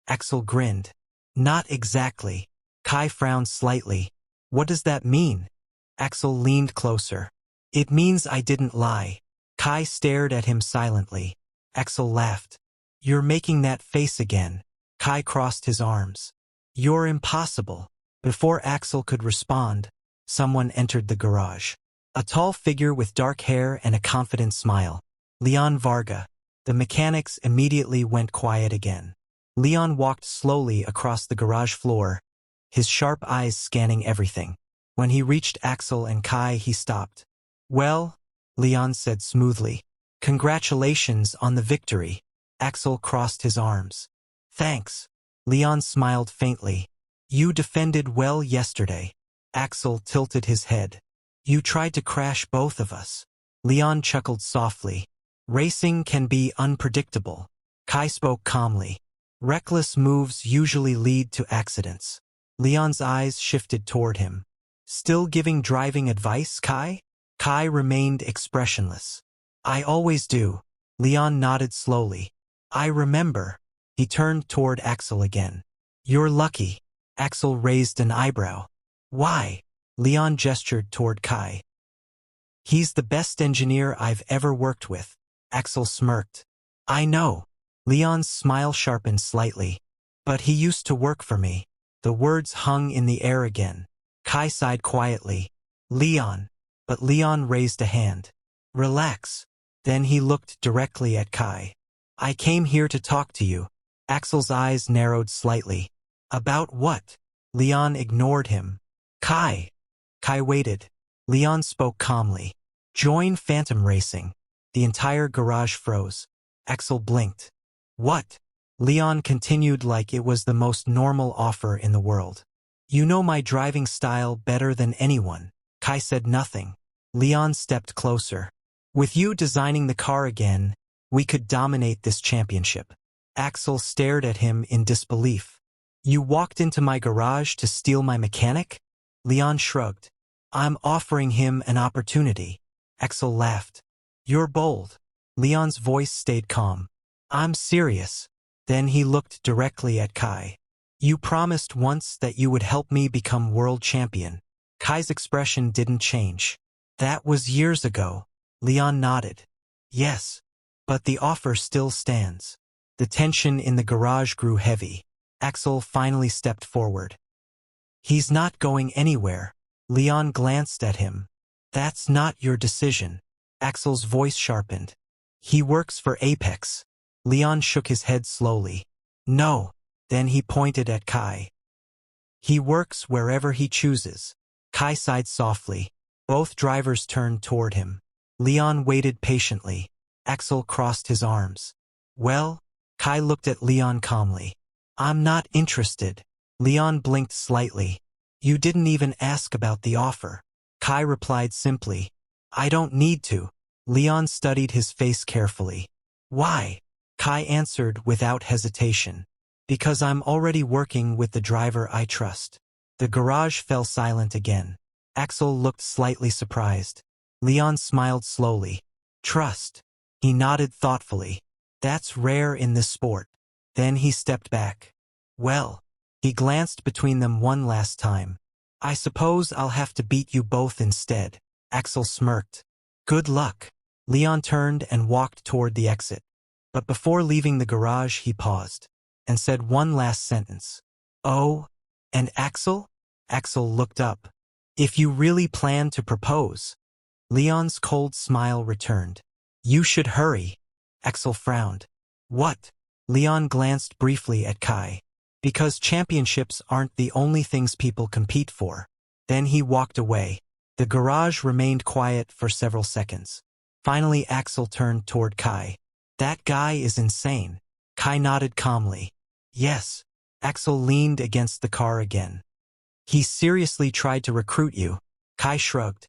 Axel grinned. Not exactly. Kai frowned slightly. What does that mean? Axel leaned closer. It means I didn't lie. Kai stared at him silently. Axel laughed. You're making that face again. Kai crossed his arms. You're impossible. Before Axel could respond, someone entered the garage. A tall figure with dark hair and a confident smile. Leon Varga. The mechanics immediately went quiet again. Leon walked slowly across the garage floor, his sharp eyes scanning everything. When he reached Axel and Kai, he stopped. Well, Leon said smoothly. Congratulations on the victory. Axel crossed his arms. Thanks. Leon smiled faintly. You defended well yesterday. Axel tilted his head. You tried to crash both of us. Leon chuckled softly. Racing can be unpredictable. Kai spoke calmly. Reckless moves usually lead to accidents. Leon's eyes shifted toward him. Still giving driving advice, Kai? Kai remained expressionless. I always do. Leon nodded slowly. I remember. He turned toward Axel again. You're lucky. Axel raised an eyebrow. Why? Leon gestured toward Kai. He's the best engineer I've ever worked with. Axel smirked. I know. Leon's smile sharpened slightly. But he used to work for me. The words hung in the air again. Kai sighed quietly. Leon. But Leon raised a hand. Relax. Then he looked directly at Kai. I came here to talk to you. Axel's eyes narrowed slightly. About what? Leon ignored him. Kai. Kai waited. Leon spoke calmly. Join Phantom Racing. The entire garage froze. Axel blinked. What? Leon continued like it was the most normal offer in the world. You know my driving style better than anyone. Kai said nothing. Leon stepped closer. With you designing the car again, we could dominate this championship. Axel stared at him in disbelief. You walked into my garage to steal my mechanic? Leon shrugged. I'm offering him an opportunity. Axel laughed. You're bold. Leon's voice stayed calm. I'm serious. Then he looked directly at Kai. You promised once that you would help me become world champion. Kai's expression didn't change. That was years ago. Leon nodded. Yes. But the offer still stands. The tension in the garage grew heavy. Axel finally stepped forward. He's not going anywhere. Leon glanced at him. That's not your decision. Axel's voice sharpened. He works for Apex. Leon shook his head slowly. No. Then he pointed at Kai. He works wherever he chooses. Kai sighed softly. Both drivers turned toward him. Leon waited patiently. Axel crossed his arms. Well? Kai looked at Leon calmly. I'm not interested. Leon blinked slightly. You didn't even ask about the offer. Kai replied simply. I don't need to. Leon studied his face carefully. Why? Kai answered without hesitation. Because I'm already working with the driver I trust. The garage fell silent again. Axel looked slightly surprised. Leon smiled slowly. Trust. He nodded thoughtfully. That's rare in this sport. Then he stepped back. Well. He glanced between them one last time. I suppose I'll have to beat you both instead. Axel smirked. Good luck. Leon turned and walked toward the exit. But before leaving the garage he paused and said one last sentence. Oh, and Axel? Axel looked up. If you really plan to propose. Leon's cold smile returned. You should hurry. Axel frowned. What? Leon glanced briefly at Kai. Because championships aren't the only things people compete for. Then he walked away. The garage remained quiet for several seconds. Finally Axel turned toward Kai. That guy is insane. Kai nodded calmly. Yes. Axel leaned against the car again. He seriously tried to recruit you. Kai shrugged.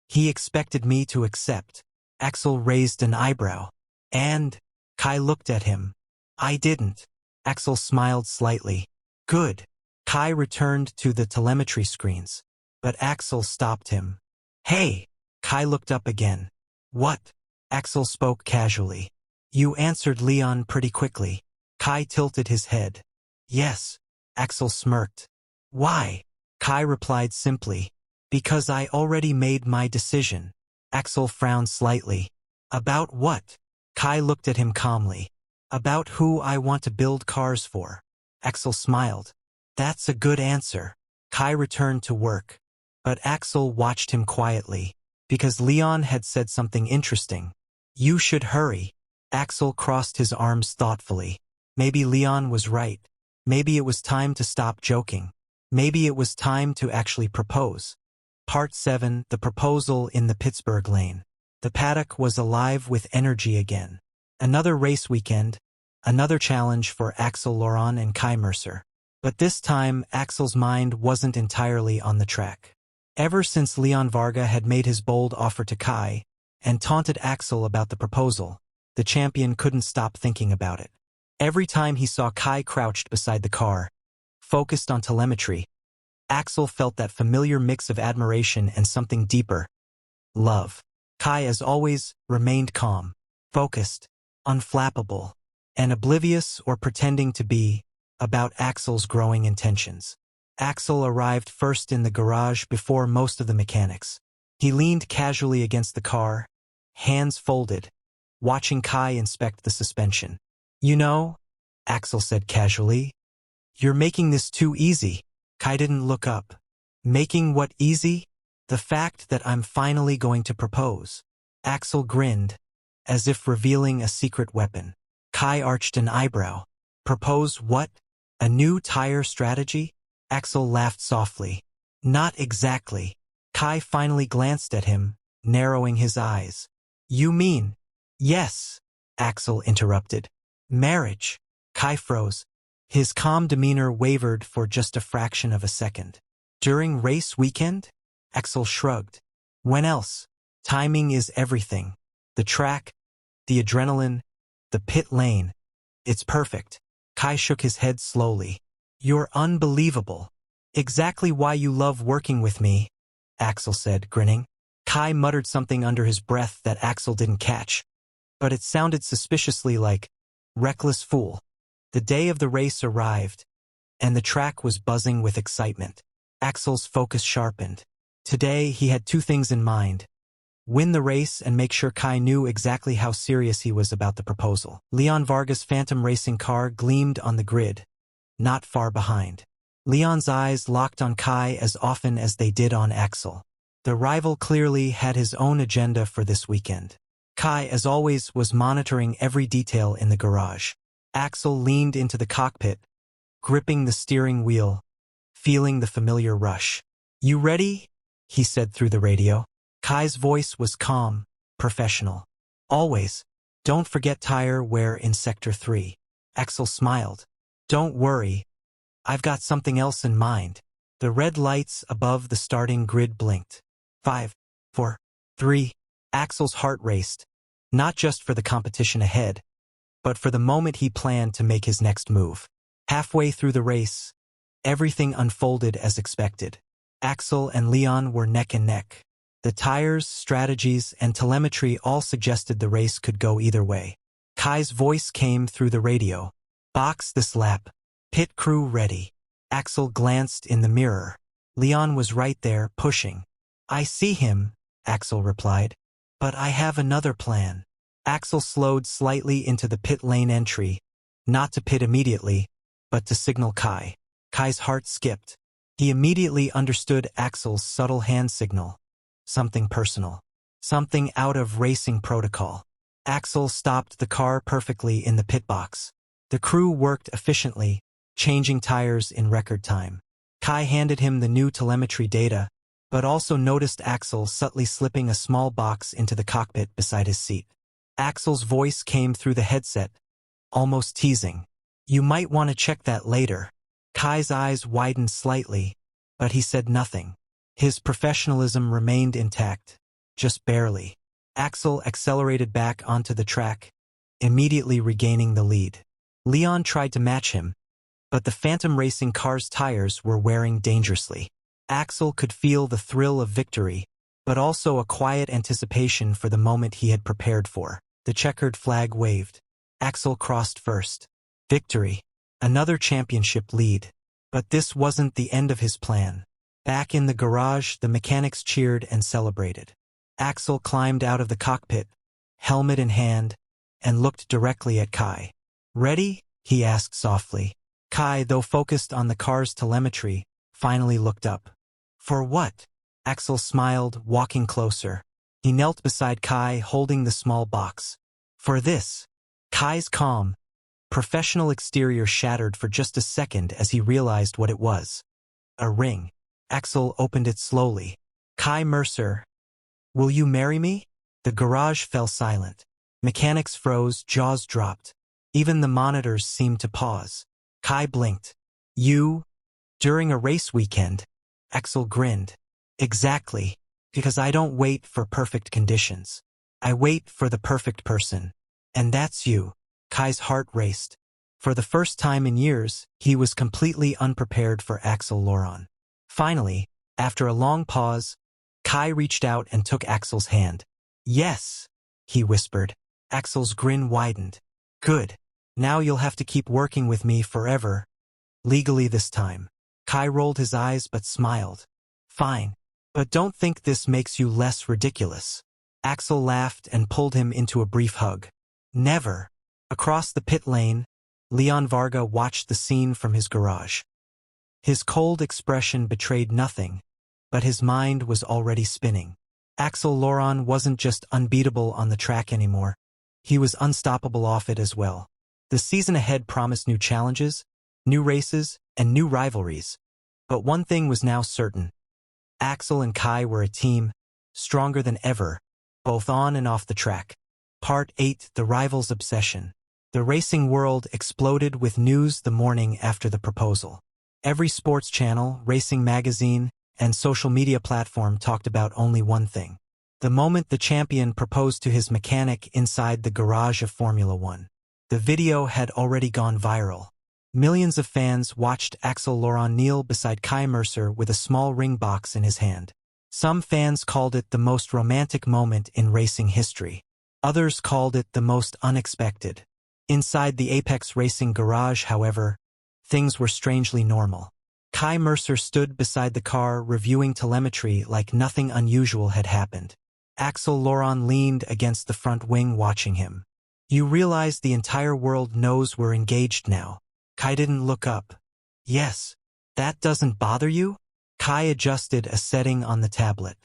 He expected me to accept. Axel raised an eyebrow. And? Kai looked at him. I didn't. Axel smiled slightly. Good. Kai returned to the telemetry screens. But Axel stopped him. Hey! Kai looked up again. What? Axel spoke casually. You answered Leon pretty quickly. Kai tilted his head. Yes. Axel smirked. Why? Kai replied simply. Because I already made my decision. Axel frowned slightly. About what? Kai looked at him calmly. About who I want to build cars for. Axel smiled. That's a good answer. Kai returned to work. But Axel watched him quietly. Because Leon had said something interesting. You should hurry. Axel crossed his arms thoughtfully. Maybe Leon was right. Maybe it was time to stop joking. Maybe it was time to actually propose. Part 7, The Proposal in the Pittsburgh Lane. The paddock was alive with energy again. Another race weekend, another challenge for Axel Laurent and Kai Mercer. But this time, Axel's mind wasn't entirely on the track. Ever since Leon Varga had made his bold offer to Kai and taunted Axel about the proposal, the champion couldn't stop thinking about it. Every time he saw Kai crouched beside the car, focused on telemetry, Axel felt that familiar mix of admiration and something deeper. Love. Kai, as always, remained calm, focused, unflappable, and oblivious or pretending to be about Axel's growing intentions. Axel arrived first in the garage before most of the mechanics. He leaned casually against the car, hands folded, watching Kai inspect the suspension. You know, Axel said casually, you're making this too easy. Kai didn't look up. Making what easy? The fact that I'm finally going to propose. Axel grinned, as if revealing a secret weapon. Kai arched an eyebrow. Propose what? A new tire strategy? Axel laughed softly. Not exactly. Kai finally glanced at him, narrowing his eyes. You mean? Yes, Axel interrupted. Marriage. Kai froze. His calm demeanor wavered for just a fraction of a second. During race weekend? Axel shrugged. When else? Timing is everything. The track, the adrenaline, the pit lane. It's perfect. Kai shook his head slowly. You're unbelievable. Exactly why you love working with me, Axel said, grinning. Kai muttered something under his breath that Axel didn't catch, but it sounded suspiciously like, reckless fool. The day of the race arrived, and the track was buzzing with excitement. Axel's focus sharpened. Today, he had two things in mind. Win the race and make sure Kai knew exactly how serious he was about the proposal. Leon Varga's Phantom racing car gleamed on the grid, not far behind. Leon's eyes locked on Kai as often as they did on Axel. The rival clearly had his own agenda for this weekend. Kai, as always, was monitoring every detail in the garage. Axel leaned into the cockpit, gripping the steering wheel, feeling the familiar rush. You ready? He said through the radio. Kai's voice was calm, professional. Always. Don't forget tire wear in Sector 3. Axel smiled. Don't worry. I've got something else in mind. The red lights above the starting grid blinked. 5, 4, 3. Axel's heart raced, not just for the competition ahead, but for the moment he planned to make his next move. Halfway through the race, everything unfolded as expected. Axel and Leon were neck and neck. The tires, strategies, and telemetry all suggested the race could go either way. Kai's voice came through the radio. Box this lap. Pit crew ready. Axel glanced in the mirror. Leon was right there, pushing. I see him, Axel replied. But I have another plan. Axel slowed slightly into the pit lane entry, not to pit immediately, but to signal Kai. Kai's heart skipped. He immediately understood Axel's subtle hand signal. Something personal. Something out of racing protocol. Axel stopped the car perfectly in the pit box. The crew worked efficiently, changing tires in record time. Kai handed him the new telemetry data, but also noticed Axel subtly slipping a small box into the cockpit beside his seat. Axel's voice came through the headset, almost teasing. You might want to check that later. Kai's eyes widened slightly, but he said nothing. His professionalism remained intact, just barely. Axel accelerated back onto the track, immediately regaining the lead. Leon tried to match him, but the Phantom Racing car's tires were wearing dangerously. Axel could feel the thrill of victory, but also a quiet anticipation for the moment he had prepared for. The checkered flag waved. Axel crossed first. Victory. Another championship lead. But this wasn't the end of his plan. Back in the garage, the mechanics cheered and celebrated. Axel climbed out of the cockpit, helmet in hand, and looked directly at Kai. "Ready?" he asked softly. Kai, though focused on the car's telemetry, finally looked up. "For what?" Axel smiled, walking closer. He knelt beside Kai, holding the small box. "For this." Kai's calm, professional exterior shattered for just a second as he realized what it was. A ring. Axel opened it slowly. "Kai Mercer, will you marry me?" The garage fell silent. Mechanics froze, jaws dropped. Even the monitors seemed to pause. Kai blinked. "You? During a race weekend?" Axel grinned. "Exactly. Because I don't wait for perfect conditions. I wait for the perfect person. And that's you." Kai's heart raced. For the first time in years, he was completely unprepared for Axel Laurent. Finally, after a long pause, Kai reached out and took Axel's hand. "Yes," he whispered. Axel's grin widened. "Good. Now you'll have to keep working with me forever. Legally this time." Kai rolled his eyes but smiled. "Fine. But don't think this makes you less ridiculous." Axel laughed and pulled him into a brief hug. "Never." Across the pit lane, Leon Varga watched the scene from his garage. His cold expression betrayed nothing, but his mind was already spinning. Axel Laurent wasn't just unbeatable on the track anymore. He was unstoppable off it as well. The season ahead promised new challenges, new races, and new rivalries. But one thing was now certain. Axel and Kai were a team, stronger than ever, both on and off the track. Part 8: The Rival's Obsession. The racing world exploded with news the morning after the proposal. Every sports channel, racing magazine, and social media platform talked about only one thing: the moment the champion proposed to his mechanic inside the garage of Formula One. The video had already gone viral. Millions of fans watched Axel Laurent kneel beside Kai Mercer with a small ring box in his hand. Some fans called it the most romantic moment in racing history. Others called it the most unexpected. Inside the Apex Racing garage, however, things were strangely normal. Kai Mercer stood beside the car reviewing telemetry like nothing unusual had happened. Axel Laurent leaned against the front wing watching him. "You realize the entire world knows we're engaged now." Kai didn't look up. "Yes. That doesn't bother you?" Kai adjusted a setting on the tablet.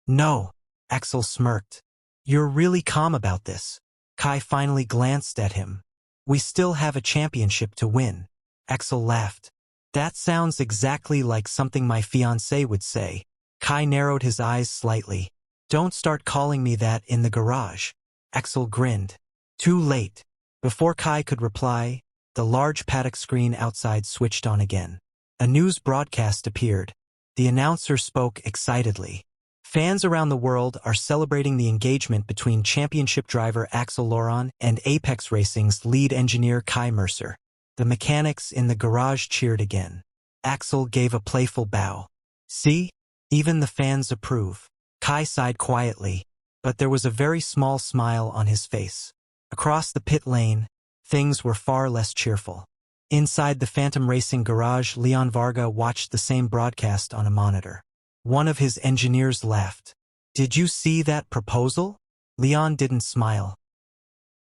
"No." Axel smirked. "You're really calm about this." Kai finally glanced at him. "We still have a championship to win." Axel laughed. "That sounds exactly like something my fiancé would say." Kai narrowed his eyes slightly. "Don't start calling me that in the garage." Axel grinned. Too late. Before Kai could reply, the large paddock screen outside switched on again. A news broadcast appeared. The announcer spoke excitedly. "Fans around the world are celebrating the engagement between championship driver Axel Laurent and Apex Racing's lead engineer Kai Mercer." The mechanics in the garage cheered again. Axel gave a playful bow. "See? Even the fans approve." Kai sighed quietly, but there was a very small smile on his face. Across the pit lane, things were far less cheerful. Inside the Phantom Racing garage, Leon Varga watched the same broadcast on a monitor. One of his engineers laughed. "Did you see that proposal?" Leon didn't smile.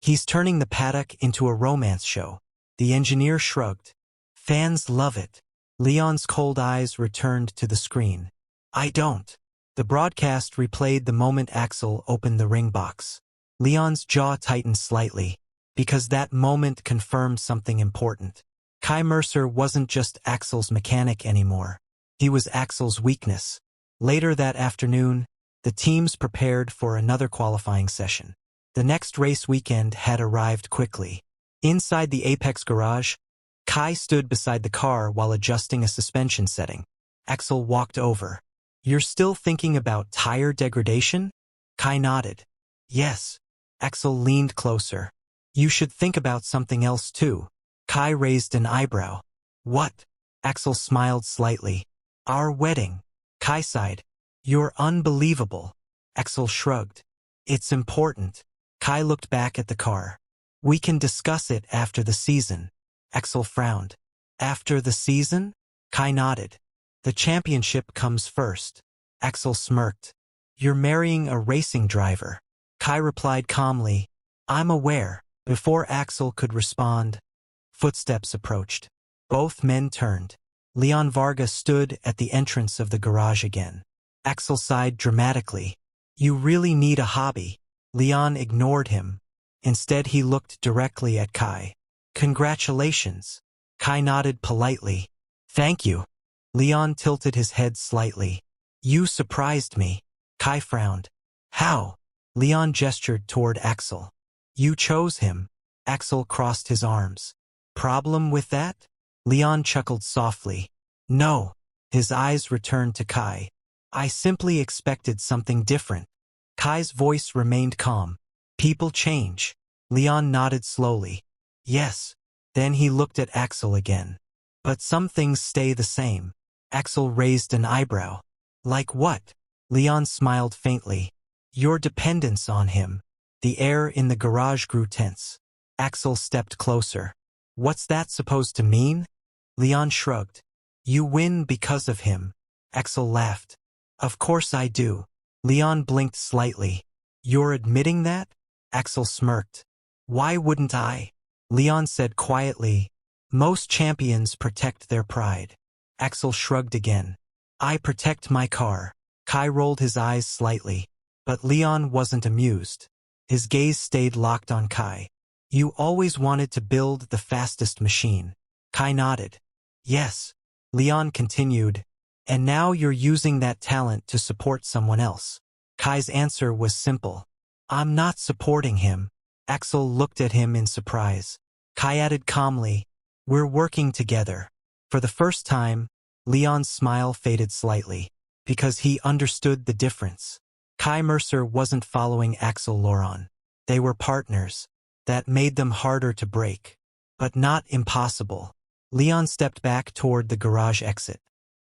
"He's turning the paddock into a romance show." The engineer shrugged. "Fans love it." Leon's cold eyes returned to the screen. "I don't." The broadcast replayed the moment Axel opened the ring box. Leon's jaw tightened slightly, because that moment confirmed something important. Kai Mercer wasn't just Axel's mechanic anymore. He was Axel's weakness. Later that afternoon, the teams prepared for another qualifying session. The next race weekend had arrived quickly. Inside the Apex garage, Kai stood beside the car while adjusting a suspension setting. Axel walked over. "You're still thinking about tire degradation?" Kai nodded. "Yes." Axel leaned closer. "You should think about something else too. Kai raised an eyebrow. What? Axel smiled slightly. Our wedding. Kai sighed. You're unbelievable. Axel shrugged. It's important. Kai looked back at the car. We can discuss it after the season. Axel frowned. After the season? Kai nodded. The championship comes first. Axel smirked. You're marrying a racing driver. Kai replied calmly. I'm aware. Before Axel could respond, footsteps approached. Both men turned. Leon Varga stood at the entrance of the garage again. Axel sighed dramatically. You really need a hobby. Leon ignored him. Instead he looked directly at Kai. Congratulations. Kai nodded politely. Thank you. Leon tilted his head slightly. You surprised me. Kai frowned. How? Leon gestured toward Axel. You chose him. Axel crossed his arms. Problem with that? Leon chuckled softly. No. His eyes returned to Kai. I simply expected something different. Kai's voice remained calm. People change. Leon nodded slowly. Yes. Then he looked at Axel again. But some things stay the same. Axel raised an eyebrow. Like what? Leon smiled faintly. Your dependence on him. The air in the garage grew tense. Axel stepped closer. What's that supposed to mean? Leon shrugged. You win because of him. Axel laughed. Of course I do. Leon blinked slightly. You're admitting that? Axel smirked. Why wouldn't I? Leon said quietly. Most champions protect their pride. Axel shrugged again. I protect my car. Kai rolled his eyes slightly. But Leon wasn't amused. His gaze stayed locked on Kai. You always wanted to build the fastest machine. Kai nodded. Yes. Leon continued. And now you're using that talent to support someone else. Kai's answer was simple. I'm not supporting him. Axel looked at him in surprise. Kai added calmly. We're working together. For the first time, Leon's smile faded slightly, because he understood the difference. Kai Mercer wasn't following Axel Laurent. They were partners. That made them harder to break. But not impossible. Leon stepped back toward the garage exit.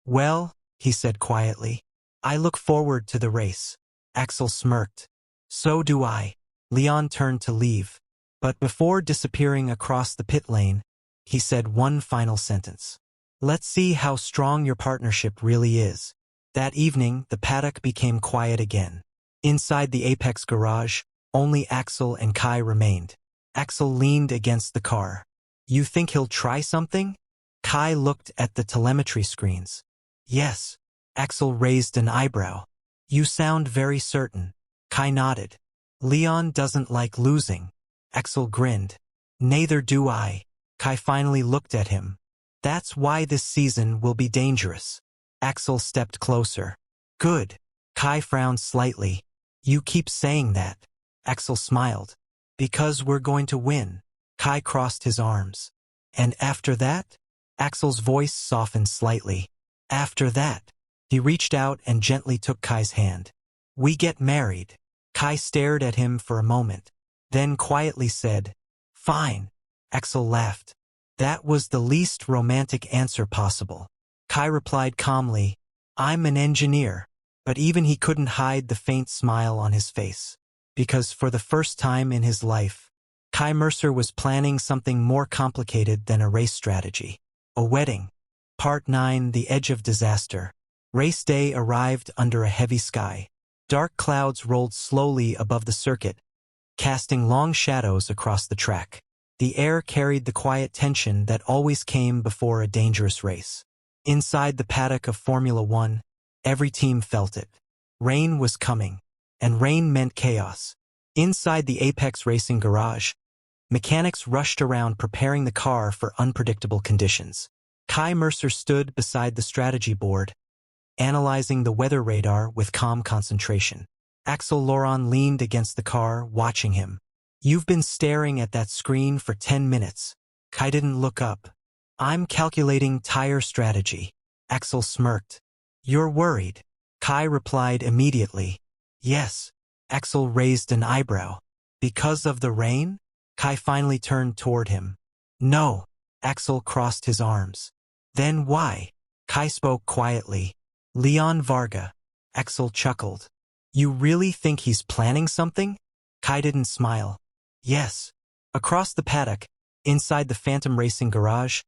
Well, he said quietly, I look forward to the race. Axel smirked. So do I. Leon turned to leave. But before disappearing across the pit lane, he said one final sentence. Let's see how strong your partnership really is. That evening, the paddock became quiet again. Inside the Apex garage, only Axel and Kai remained. Axel leaned against the car. You think he'll try something? Kai looked at the telemetry screens. Yes. Axel raised an eyebrow. You sound very certain. Kai nodded. Leon doesn't like losing. Axel grinned. Neither do I. Kai finally looked at him. That's why this season will be dangerous. Axel stepped closer. Good. Kai frowned slightly. You keep saying that. Axel smiled. Because we're going to win. Kai crossed his arms. And after that? Axel's voice softened slightly. After that. He reached out and gently took Kai's hand. We get married. Kai stared at him for a moment, then quietly said, Fine. Axel laughed. That was the least romantic answer possible. Kai replied calmly, I'm an engineer. But even he couldn't hide the faint smile on his face. Because for the first time in his life, Kai Mercer was planning something more complicated than a race strategy. A wedding. Part 9: The Edge of Disaster. Race day arrived under a heavy sky. Dark clouds rolled slowly above the circuit, casting long shadows across the track. The air carried the quiet tension that always came before a dangerous race. Inside the paddock of Formula One, every team felt it. Rain was coming, and rain meant chaos. Inside the Apex Racing garage, mechanics rushed around preparing the car for unpredictable conditions. Kai Mercer stood beside the strategy board, analyzing the weather radar with calm concentration. Axel Laurent leaned against the car, watching him. You've been staring at that screen for 10 minutes. Kai didn't look up. I'm calculating tire strategy. Axel smirked. You're worried. Kai replied immediately. Yes. Axel raised an eyebrow. Because of the rain? Kai finally turned toward him. No. Axel crossed his arms. Then why? Kai spoke quietly. Leon Varga. Axel chuckled. You really think he's planning something? Kai didn't smile. Yes. Across the paddock, inside the Phantom Racing garage,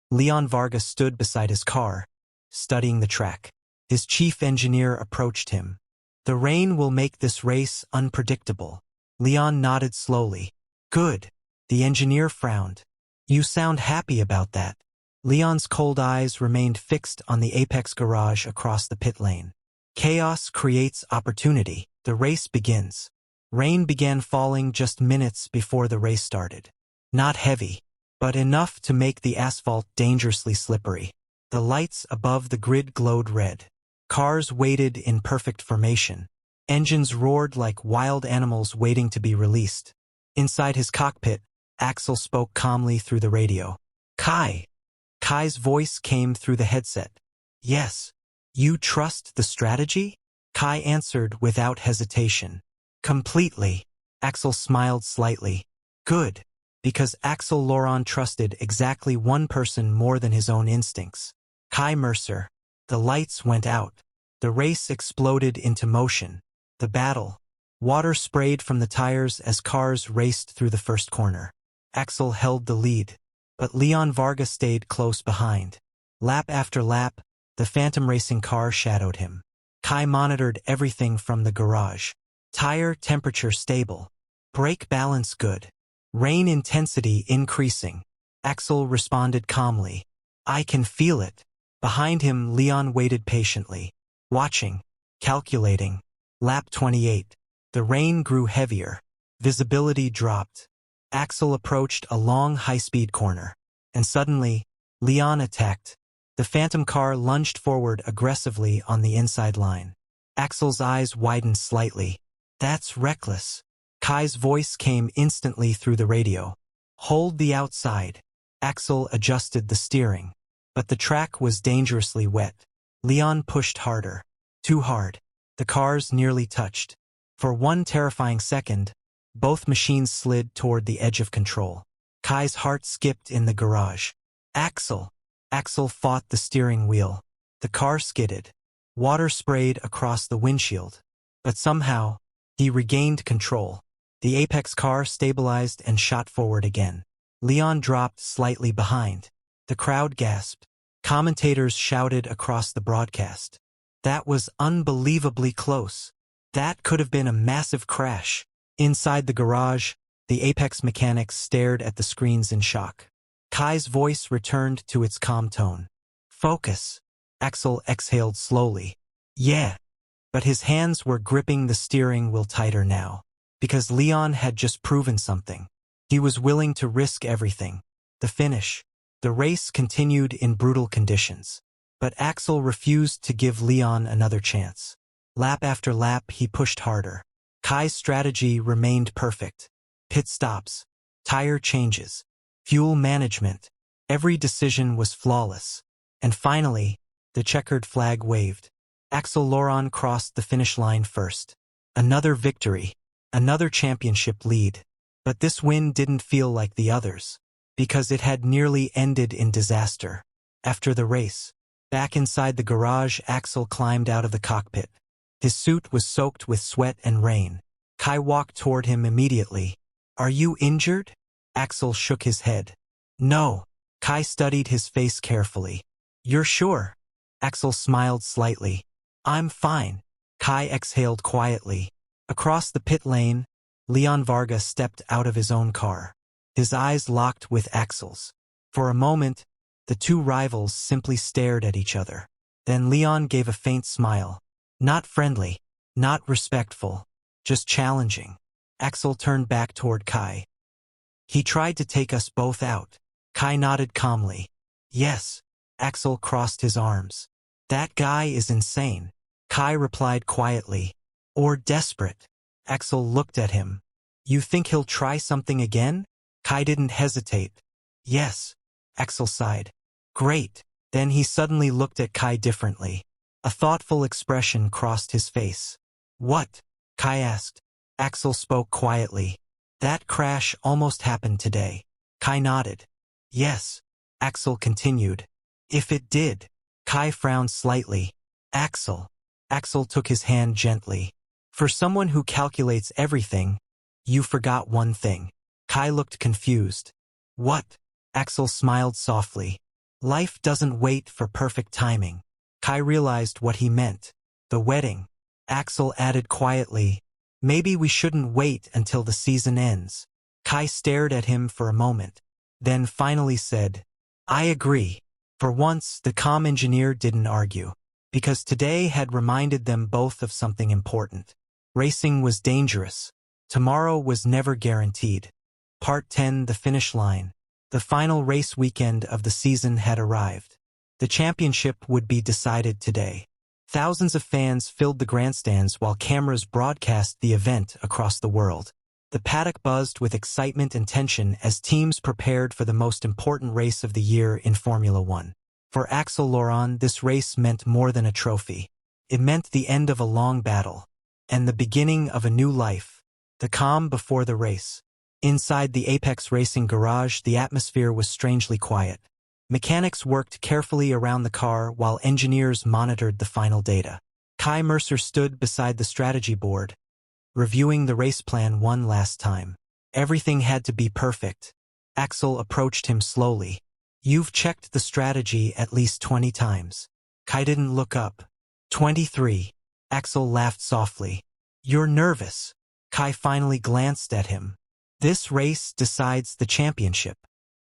Leon Varga stood beside his car, studying the track. His chief engineer approached him. The rain will make this race unpredictable. Leon nodded slowly. Good. The engineer frowned. You sound happy about that. Leon's cold eyes remained fixed on the apex garage across the pit lane. Chaos creates opportunity. The race begins. Rain began falling just minutes before the race started. Not heavy, but enough to make the asphalt dangerously slippery. The lights above the grid glowed red. Cars waited in perfect formation. Engines roared like wild animals waiting to be released. Inside his cockpit, Axel spoke calmly through the radio. Kai. Kai's voice came through the headset. Yes. You trust the strategy? Kai answered without hesitation. Completely. Axel smiled slightly. Good. Because Axel Laurent trusted exactly one person more than his own instincts. Kai Mercer. The lights went out. The race exploded into motion. The battle. Water sprayed from the tires as cars raced through the first corner. Axel held the lead, but Leon Varga stayed close behind. Lap after lap, the Phantom Racing car shadowed him. Kai monitored everything from the garage. Tire temperature stable. Brake balance good. Rain intensity increasing. Axel responded calmly. I can feel it. Behind him, Leon waited patiently. Watching. Calculating. Lap 28. The rain grew heavier. Visibility dropped. Axel approached a long high-speed corner. And suddenly, Leon attacked. The Phantom car lunged forward aggressively on the inside line. Axel's eyes widened slightly. That's reckless. Kai's voice came instantly through the radio. Hold the outside. Axel adjusted the steering. But the track was dangerously wet. Leon pushed harder. Too hard. The cars nearly touched. For one terrifying second, both machines slid toward the edge of control. Kai's heart skipped in the garage. Axel! Axel fought the steering wheel. The car skidded. Water sprayed across the windshield. But somehow, he regained control. The Apex car stabilized and shot forward again. Leon dropped slightly behind. The crowd gasped. Commentators shouted across the broadcast. That was unbelievably close. That could have been a massive crash. Inside the garage, the Apex mechanics stared at the screens in shock. Kai's voice returned to its calm tone. Focus. Axel exhaled slowly. Yeah. But his hands were gripping the steering wheel tighter now. Because Leon had just proven something. He was willing to risk everything. The finish. The race continued in brutal conditions. But Axel refused to give Leon another chance. Lap after lap, he pushed harder. Kai's strategy remained perfect. Pit stops. Tire changes. Fuel management. Every decision was flawless. And finally, the checkered flag waved. Axel Laurent crossed the finish line first. Another victory. Another championship lead. But this win didn't feel like the others. Because it had nearly ended in disaster. After the race, back inside the garage, Axel climbed out of the cockpit. His suit was soaked with sweat and rain. Kai walked toward him immediately. Are you injured? Axel shook his head. No. Kai studied his face carefully. You're sure? Axel smiled slightly. I'm fine. Kai exhaled quietly. Across the pit lane, Leon Varga stepped out of his own car. His eyes locked with Axel's. For a moment, the two rivals simply stared at each other. Then Leon gave a faint smile. Not friendly, not respectful, just challenging. Axel turned back toward Kai. He tried to take us both out. Kai nodded calmly. Yes. Axel crossed his arms. That guy is insane. Kai replied quietly. Or desperate. Axel looked at him. You think he'll try something again? Kai didn't hesitate. Yes. Axel sighed. Great. Then he suddenly looked at Kai differently. A thoughtful expression crossed his face. What? Kai asked. Axel spoke quietly. That crash almost happened today. Kai nodded. Yes. Axel continued. If it did. Kai frowned slightly. Axel. Axel took his hand gently. For someone who calculates everything, you forgot one thing. Kai looked confused. What? Axel smiled softly. Life doesn't wait for perfect timing. Kai realized what he meant. The wedding. Axel added quietly, maybe we shouldn't wait until the season ends. Kai stared at him for a moment, then finally said, I agree. For once, the comm engineer didn't argue, because today had reminded them both of something important. Racing was dangerous. Tomorrow was never guaranteed. Part 10, the finish line. The final race weekend of the season had arrived. The championship would be decided today. Thousands of fans filled the grandstands while cameras broadcast the event across the world. The paddock buzzed with excitement and tension as teams prepared for the most important race of the year in Formula One. For Axel Laurent, this race meant more than a trophy. It meant the end of a long battle, and the beginning of a new life. The calm before the race. Inside the Apex Racing garage, the atmosphere was strangely quiet. Mechanics worked carefully around the car while engineers monitored the final data. Mercer stood beside the strategy board, reviewing the race plan one last time. Everything had to be perfect. Axel approached him slowly. You've checked the strategy at least 20 times. Kai didn't look up. 23. Axel laughed softly. You're nervous. Kai finally glanced at him. This race decides the championship.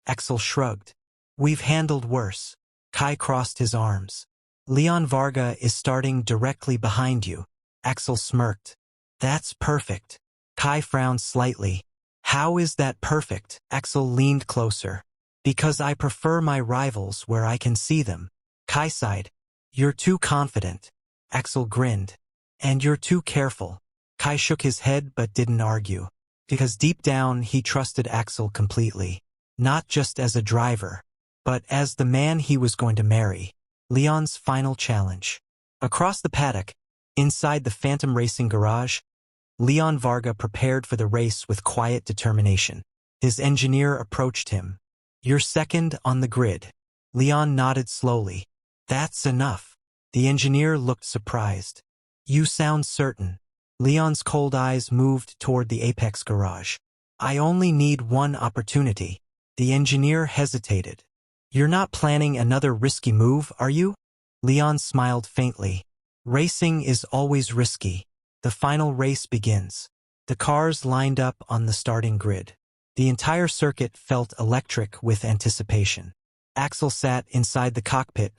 Axel shrugged. We've handled worse. Kai crossed his arms. Leon Varga is starting directly behind you. Axel smirked. That's perfect. Kai frowned slightly. How is that perfect? Axel leaned closer. Because I prefer my rivals where I can see them. Kai sighed. You're too confident. Axel grinned. And you're too careful. Kai shook his head but didn't argue. Because deep down he trusted Axel completely. Not just as a driver, but as the man he was going to marry. Leon's final challenge. Across the paddock, inside the Phantom Racing garage, Leon Varga prepared for the race with quiet determination. His engineer approached him. You're second on the grid. Leon nodded slowly. That's enough. The engineer looked surprised. You sound certain. Leon's cold eyes moved toward the Apex garage. I only need one opportunity. The engineer hesitated. You're not planning another risky move, are you? Leon smiled faintly. Racing is always risky. The final race begins. The cars lined up on the starting grid. The entire circuit felt electric with anticipation. Axel sat inside the cockpit,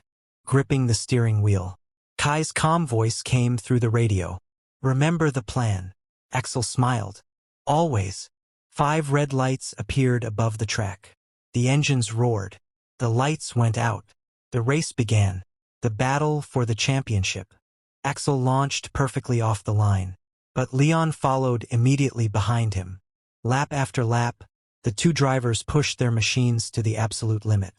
gripping the steering wheel. Kai's calm voice came through the radio. Remember the plan. Axel smiled. Always. 5 red lights appeared above the track. The engines roared. The lights went out. The race began. The battle for the championship. Axel launched perfectly off the line, but Leon followed immediately behind him. Lap after lap, the two drivers pushed their machines to the absolute limit.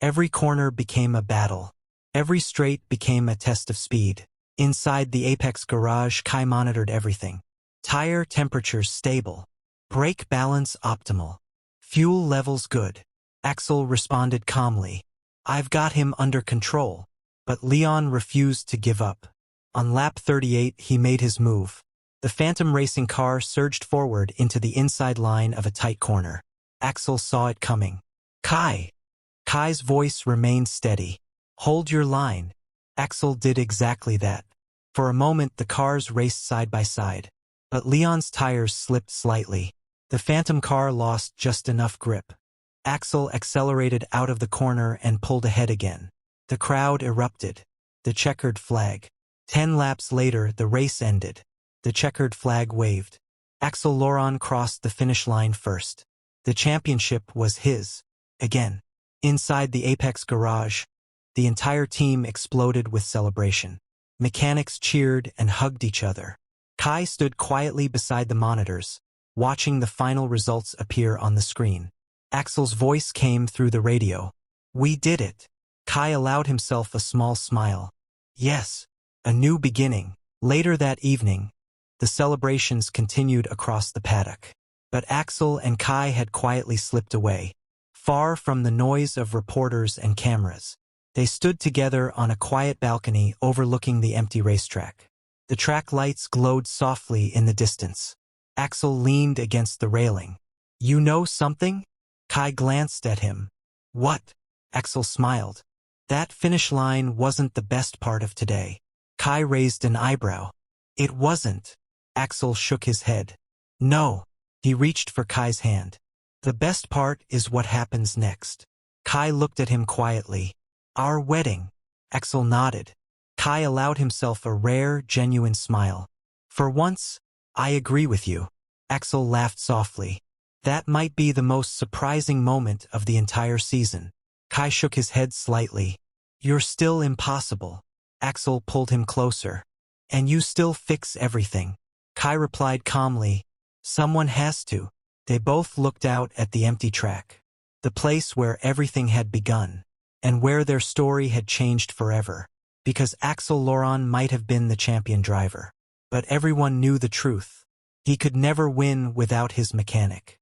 Every corner became a battle. Every straight became a test of speed. Inside the Apex garage, Kai monitored everything. Tire temperatures stable. Brake balance optimal. Fuel levels good. Axel responded calmly. I've got him under control. But Leon refused to give up. On lap 38, he made his move. The Phantom Racing car surged forward into the inside line of a tight corner. Axel saw it coming. Kai! Kai's voice remained steady. Hold your line. Axel did exactly that. For a moment, the cars raced side by side. But Leon's tires slipped slightly. The Phantom car lost just enough grip. Axel accelerated out of the corner and pulled ahead again. The crowd erupted. The checkered flag. 10 laps later, the race ended. The checkered flag waved. Axel Laurent crossed the finish line first. The championship was his. Again. Inside the Apex garage, the entire team exploded with celebration. Mechanics cheered and hugged each other. Kai stood quietly beside the monitors, watching the final results appear on the screen. Axel's voice came through the radio. We did it. Kai allowed himself a small smile. Yes, a new beginning. Later that evening, the celebrations continued across the paddock. But Axel and Kai had quietly slipped away. far from the noise of reporters and cameras. They stood together on a quiet balcony overlooking the empty racetrack. The track lights glowed softly in the distance. Axel leaned against the railing. "You know something?" Kai glanced at him. "What?" Axel smiled. "That finish line wasn't the best part of today." Kai raised an eyebrow. "It wasn't." Axel shook his head. "No." He reached for Kai's hand. "The best part is what happens next." Kai looked at him quietly. "Our wedding." Axel nodded. Kai allowed himself a rare, genuine smile. "For once, I agree with you." Axel laughed softly. "That might be the most surprising moment of the entire season." Kai shook his head slightly. "You're still impossible." Axel pulled him closer. "And you still fix everything." Kai replied calmly, "Someone has to." They both looked out at the empty track, the place where everything had begun, and where their story had changed forever. Because Axel Laurent might have been the champion driver, but everyone knew the truth. He could never win without his mechanic.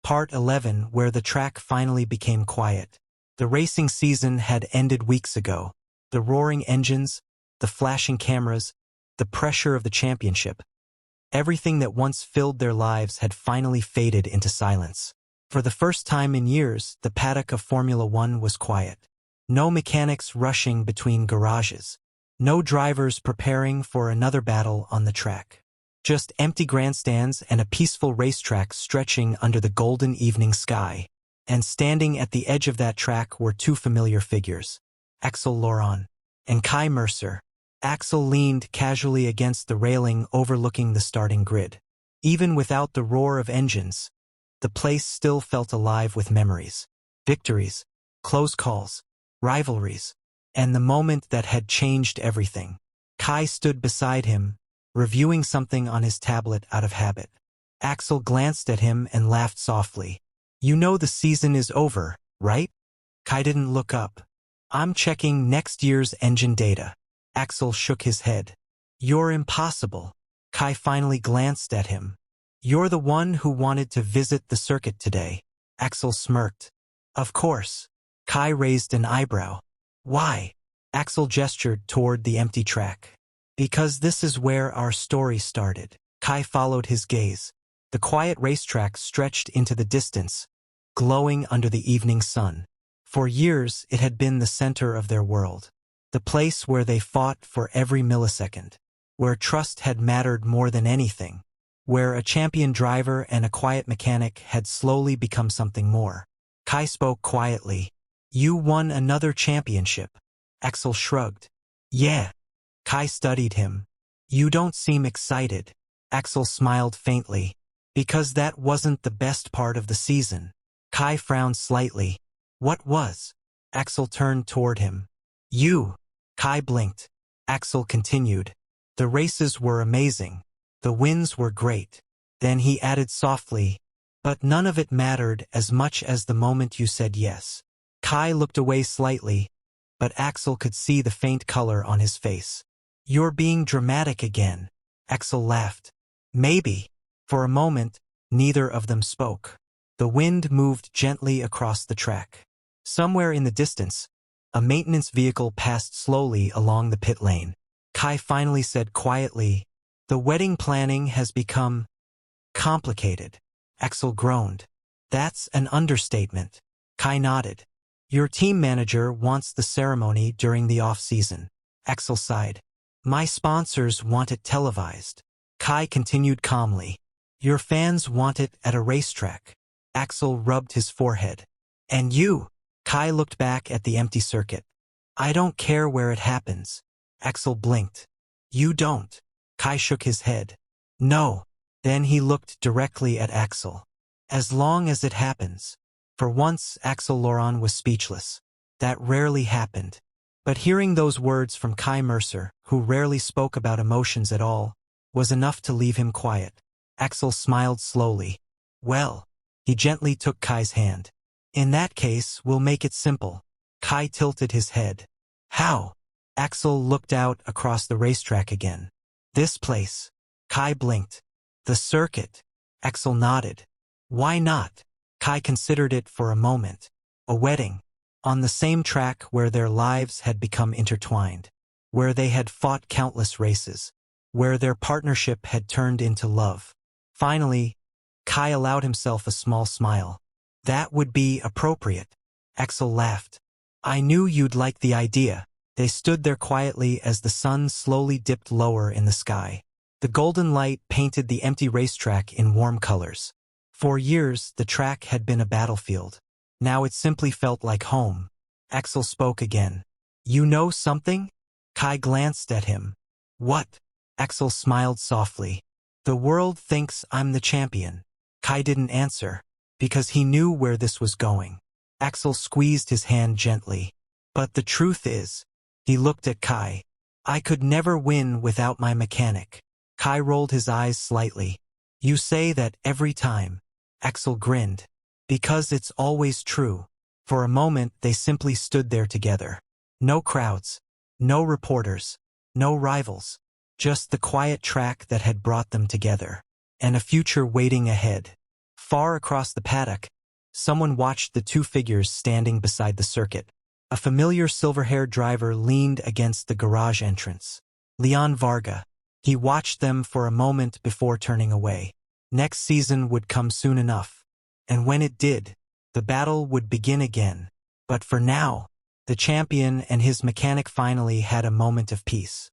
Part 11, where the track finally became quiet. The racing season had ended weeks ago. The roaring engines, the flashing cameras, the pressure of the championship. Everything that once filled their lives had finally faded into silence. For the first time in years, the paddock of Formula One was quiet. No mechanics rushing between garages. No drivers preparing for another battle on the track. Just empty grandstands and a peaceful racetrack stretching under the golden evening sky. And standing at the edge of that track were two familiar figures, Axel Laurent and Kai Mercer. Axel leaned casually against the railing overlooking the starting grid. Even without the roar of engines, the place still felt alive with memories. Victories, close calls, rivalries, and the moment that had changed everything. Kai stood beside him, reviewing something on his tablet out of habit. Axel glanced at him and laughed softly. "You know the season is over, right?" Kai didn't look up. "I'm checking next year's engine data." Axel shook his head. "You're impossible." Kai finally glanced at him. "You're the one who wanted to visit the circuit today." Axel smirked. "Of course." Kai raised an eyebrow. "Why?" Axel gestured toward the empty track. "Because this is where our story started." Kai followed his gaze. The quiet racetrack stretched into the distance, glowing under the evening sun. For years, it had been the center of their world. The place where they fought for every millisecond. Where trust had mattered more than anything. Where a champion driver and a quiet mechanic had slowly become something more. Kai spoke quietly. "You won another championship." Axel shrugged. "Yeah." Kai studied him. "You don't seem excited." Axel smiled faintly. "Because that wasn't the best part of the season." Kai frowned slightly. "What was?" Axel turned toward him. "You." Kai blinked. Axel continued. "The races were amazing. The wins were great." Then he added softly, "But none of it mattered as much as the moment you said yes." Kai looked away slightly, but Axel could see the faint color on his face. "You're being dramatic again." Axel laughed. "Maybe." For a moment, neither of them spoke. The wind moved gently across the track. Somewhere in the distance, a maintenance vehicle passed slowly along the pit lane. Kai finally said quietly, "The wedding planning has become complicated." Axel groaned. "That's an understatement." Kai nodded. "Your team manager wants the ceremony during the off-season." Axel sighed. "My sponsors want it televised." Kai continued calmly. "Your fans want it at a racetrack." Axel rubbed his forehead. "And you?" Kai looked back at the empty circuit. "I don't care where it happens." Axel blinked. "You don't?" Kai shook his head. "No." Then he looked directly at Axel. "As long as it happens." For once, Axel Laurent was speechless. That rarely happened. But hearing those words from Kai Mercer, who rarely spoke about emotions at all, was enough to leave him quiet. Axel smiled slowly. "Well." He gently took Kai's hand. "In that case, we'll make it simple." Kai tilted his head. "How?" Axel looked out across the racetrack again. "This place." Kai blinked. "The circuit." Axel nodded. "Why not?" Kai considered it for a moment. A wedding. On the same track where their lives had become intertwined. Where they had fought countless races. Where their partnership had turned into love. Finally, Kai allowed himself a small smile. That would be appropriate. Axel laughed. I knew you'd like the idea. They stood there quietly as the sun slowly dipped lower in the sky. The golden light painted the empty racetrack in warm colors. For years, the track had been a battlefield. Now it simply felt like home. Axel spoke again. You know something? Kai glanced at him. What? Axel smiled softly. The world thinks I'm the champion. Kai didn't answer, because he knew where this was going. Axel squeezed his hand gently. But the truth is, he looked at Kai. I could never win without my mechanic. Kai rolled his eyes slightly. You say that every time. Axel grinned. Because it's always true. For a moment they simply stood there together. No crowds. No reporters. No rivals. Just the quiet track that had brought them together. And a future waiting ahead. Far across the paddock, someone watched the two figures standing beside the circuit. A familiar silver-haired driver leaned against the garage entrance. Leon Varga. He watched them for a moment before turning away. Next season would come soon enough. And when it did, the battle would begin again. But for now, the champion and his mechanic finally had a moment of peace.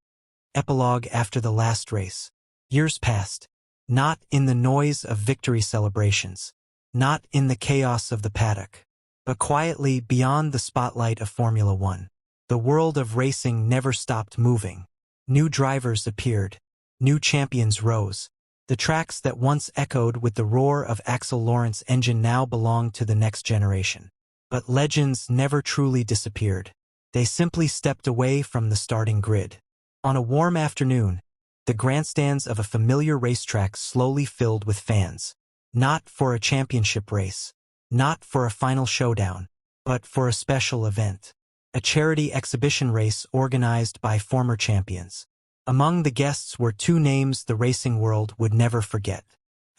Epilogue after the last race. Years passed. Not in the noise of victory celebrations. Not in the chaos of the paddock. But quietly beyond the spotlight of Formula One. The world of racing never stopped moving. New drivers appeared. New champions rose. The tracks that once echoed with the roar of Axel Laurent's engine now belonged to the next generation. But legends never truly disappeared. They simply stepped away from the starting grid. On a warm afternoon, the grandstands of a familiar racetrack slowly filled with fans. Not for a championship race. Not for a final showdown. But for a special event. A charity exhibition race organized by former champions. Among the guests were two names the racing world would never forget.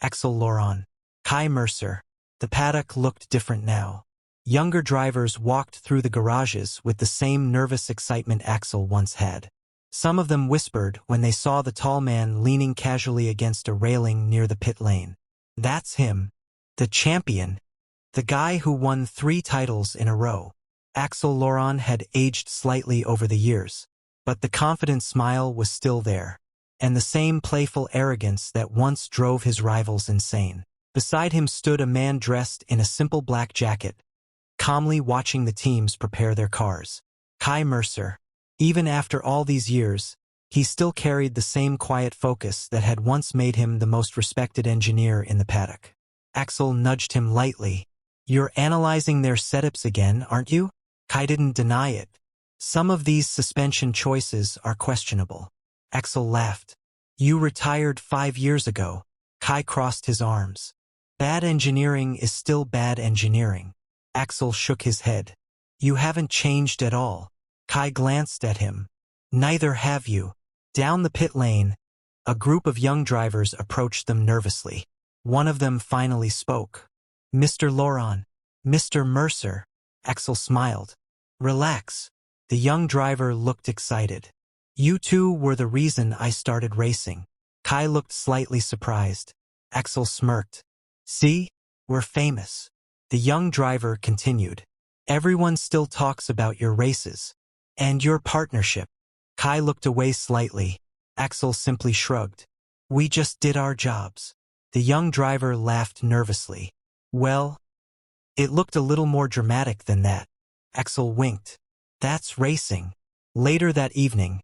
Axel Laurent. Kai Mercer. The paddock looked different now. Younger drivers walked through the garages with the same nervous excitement Axel once had. Some of them whispered when they saw the tall man leaning casually against a railing near the pit lane. That's him. The champion. The guy who won 3 titles in a row. Axel Laurent had aged slightly over the years, but the confident smile was still there, and the same playful arrogance that once drove his rivals insane. Beside him stood a man dressed in a simple black jacket, calmly watching the teams prepare their cars. Kai Mercer. Even after all these years, he still carried the same quiet focus that had once made him the most respected engineer in the paddock. Axel nudged him lightly. You're analyzing their setups again, aren't you? Kai didn't deny it. Some of these suspension choices are questionable. Axel laughed. You retired 5 years ago. Kai crossed his arms. Bad engineering is still bad engineering. Axel shook his head. You haven't changed at all. Kai glanced at him. Neither have you. Down the pit lane, a group of young drivers approached them nervously. One of them finally spoke. Mr. Laurent. Mr. Mercer. Axel smiled. Relax. The young driver looked excited. You two were the reason I started racing. Kai looked slightly surprised. Axel smirked. See? We're famous. The young driver continued. Everyone still talks about your races. And your partnership. Kai looked away slightly. Axel simply shrugged. We just did our jobs. The young driver laughed nervously. Well, it looked a little more dramatic than that. Axel winked. That's racing. Later that evening,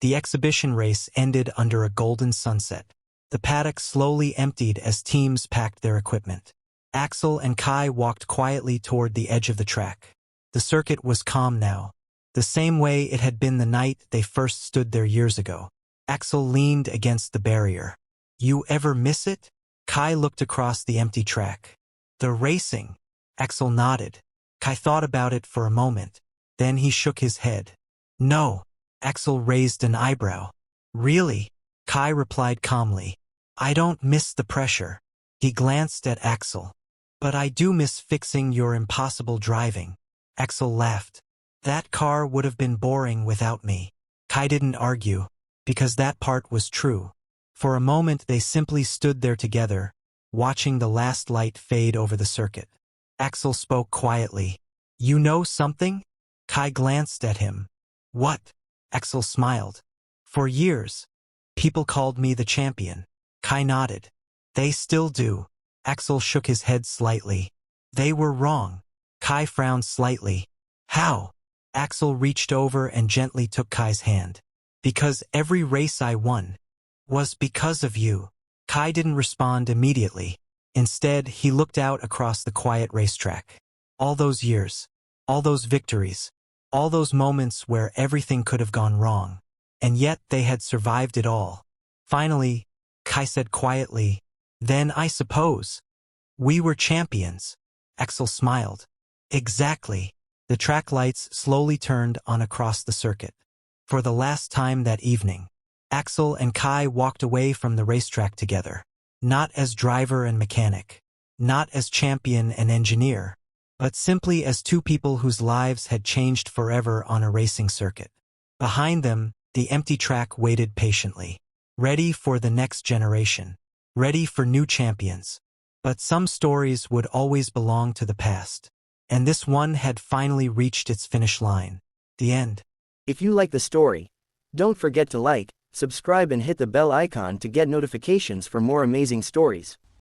the exhibition race ended under a golden sunset. The paddock slowly emptied as teams packed their equipment. Axel and Kai walked quietly toward the edge of the track. The circuit was calm now. The same way it had been the night they first stood there years ago. Axel leaned against the barrier. You ever miss it? Kai looked across the empty track. The racing. Axel nodded. Kai thought about it for a moment. Then he shook his head. No. Axel raised an eyebrow. Really? Kai replied calmly. I don't miss the pressure. He glanced at Axel. But I do miss fixing your impossible driving. Axel laughed. That car would have been boring without me. Kai didn't argue, because that part was true. For a moment they simply stood there together, watching the last light fade over the circuit. Axel spoke quietly. You know something? Kai glanced at him. What? Axel smiled. For years, people called me the champion. Kai nodded. They still do. Axel shook his head slightly. They were wrong. Kai frowned slightly. How? Axel reached over and gently took Kai's hand. Because every race I won was because of you. Kai didn't respond immediately. Instead, he looked out across the quiet racetrack. All those years, all those victories, all those moments where everything could have gone wrong. And yet they had survived it all. Finally, Kai said quietly, then I suppose we were champions. Axel smiled. Exactly. The track lights slowly turned on across the circuit. For the last time that evening, Axel and Kai walked away from the racetrack together. Not as driver and mechanic, not as champion and engineer, but simply as two people whose lives had changed forever on a racing circuit. Behind them, the empty track waited patiently, ready for the next generation, ready for new champions. But some stories would always belong to the past. And this one had finally reached its finish line. The end. If you like the story, don't forget to like, subscribe and hit the bell icon to get notifications for more amazing stories.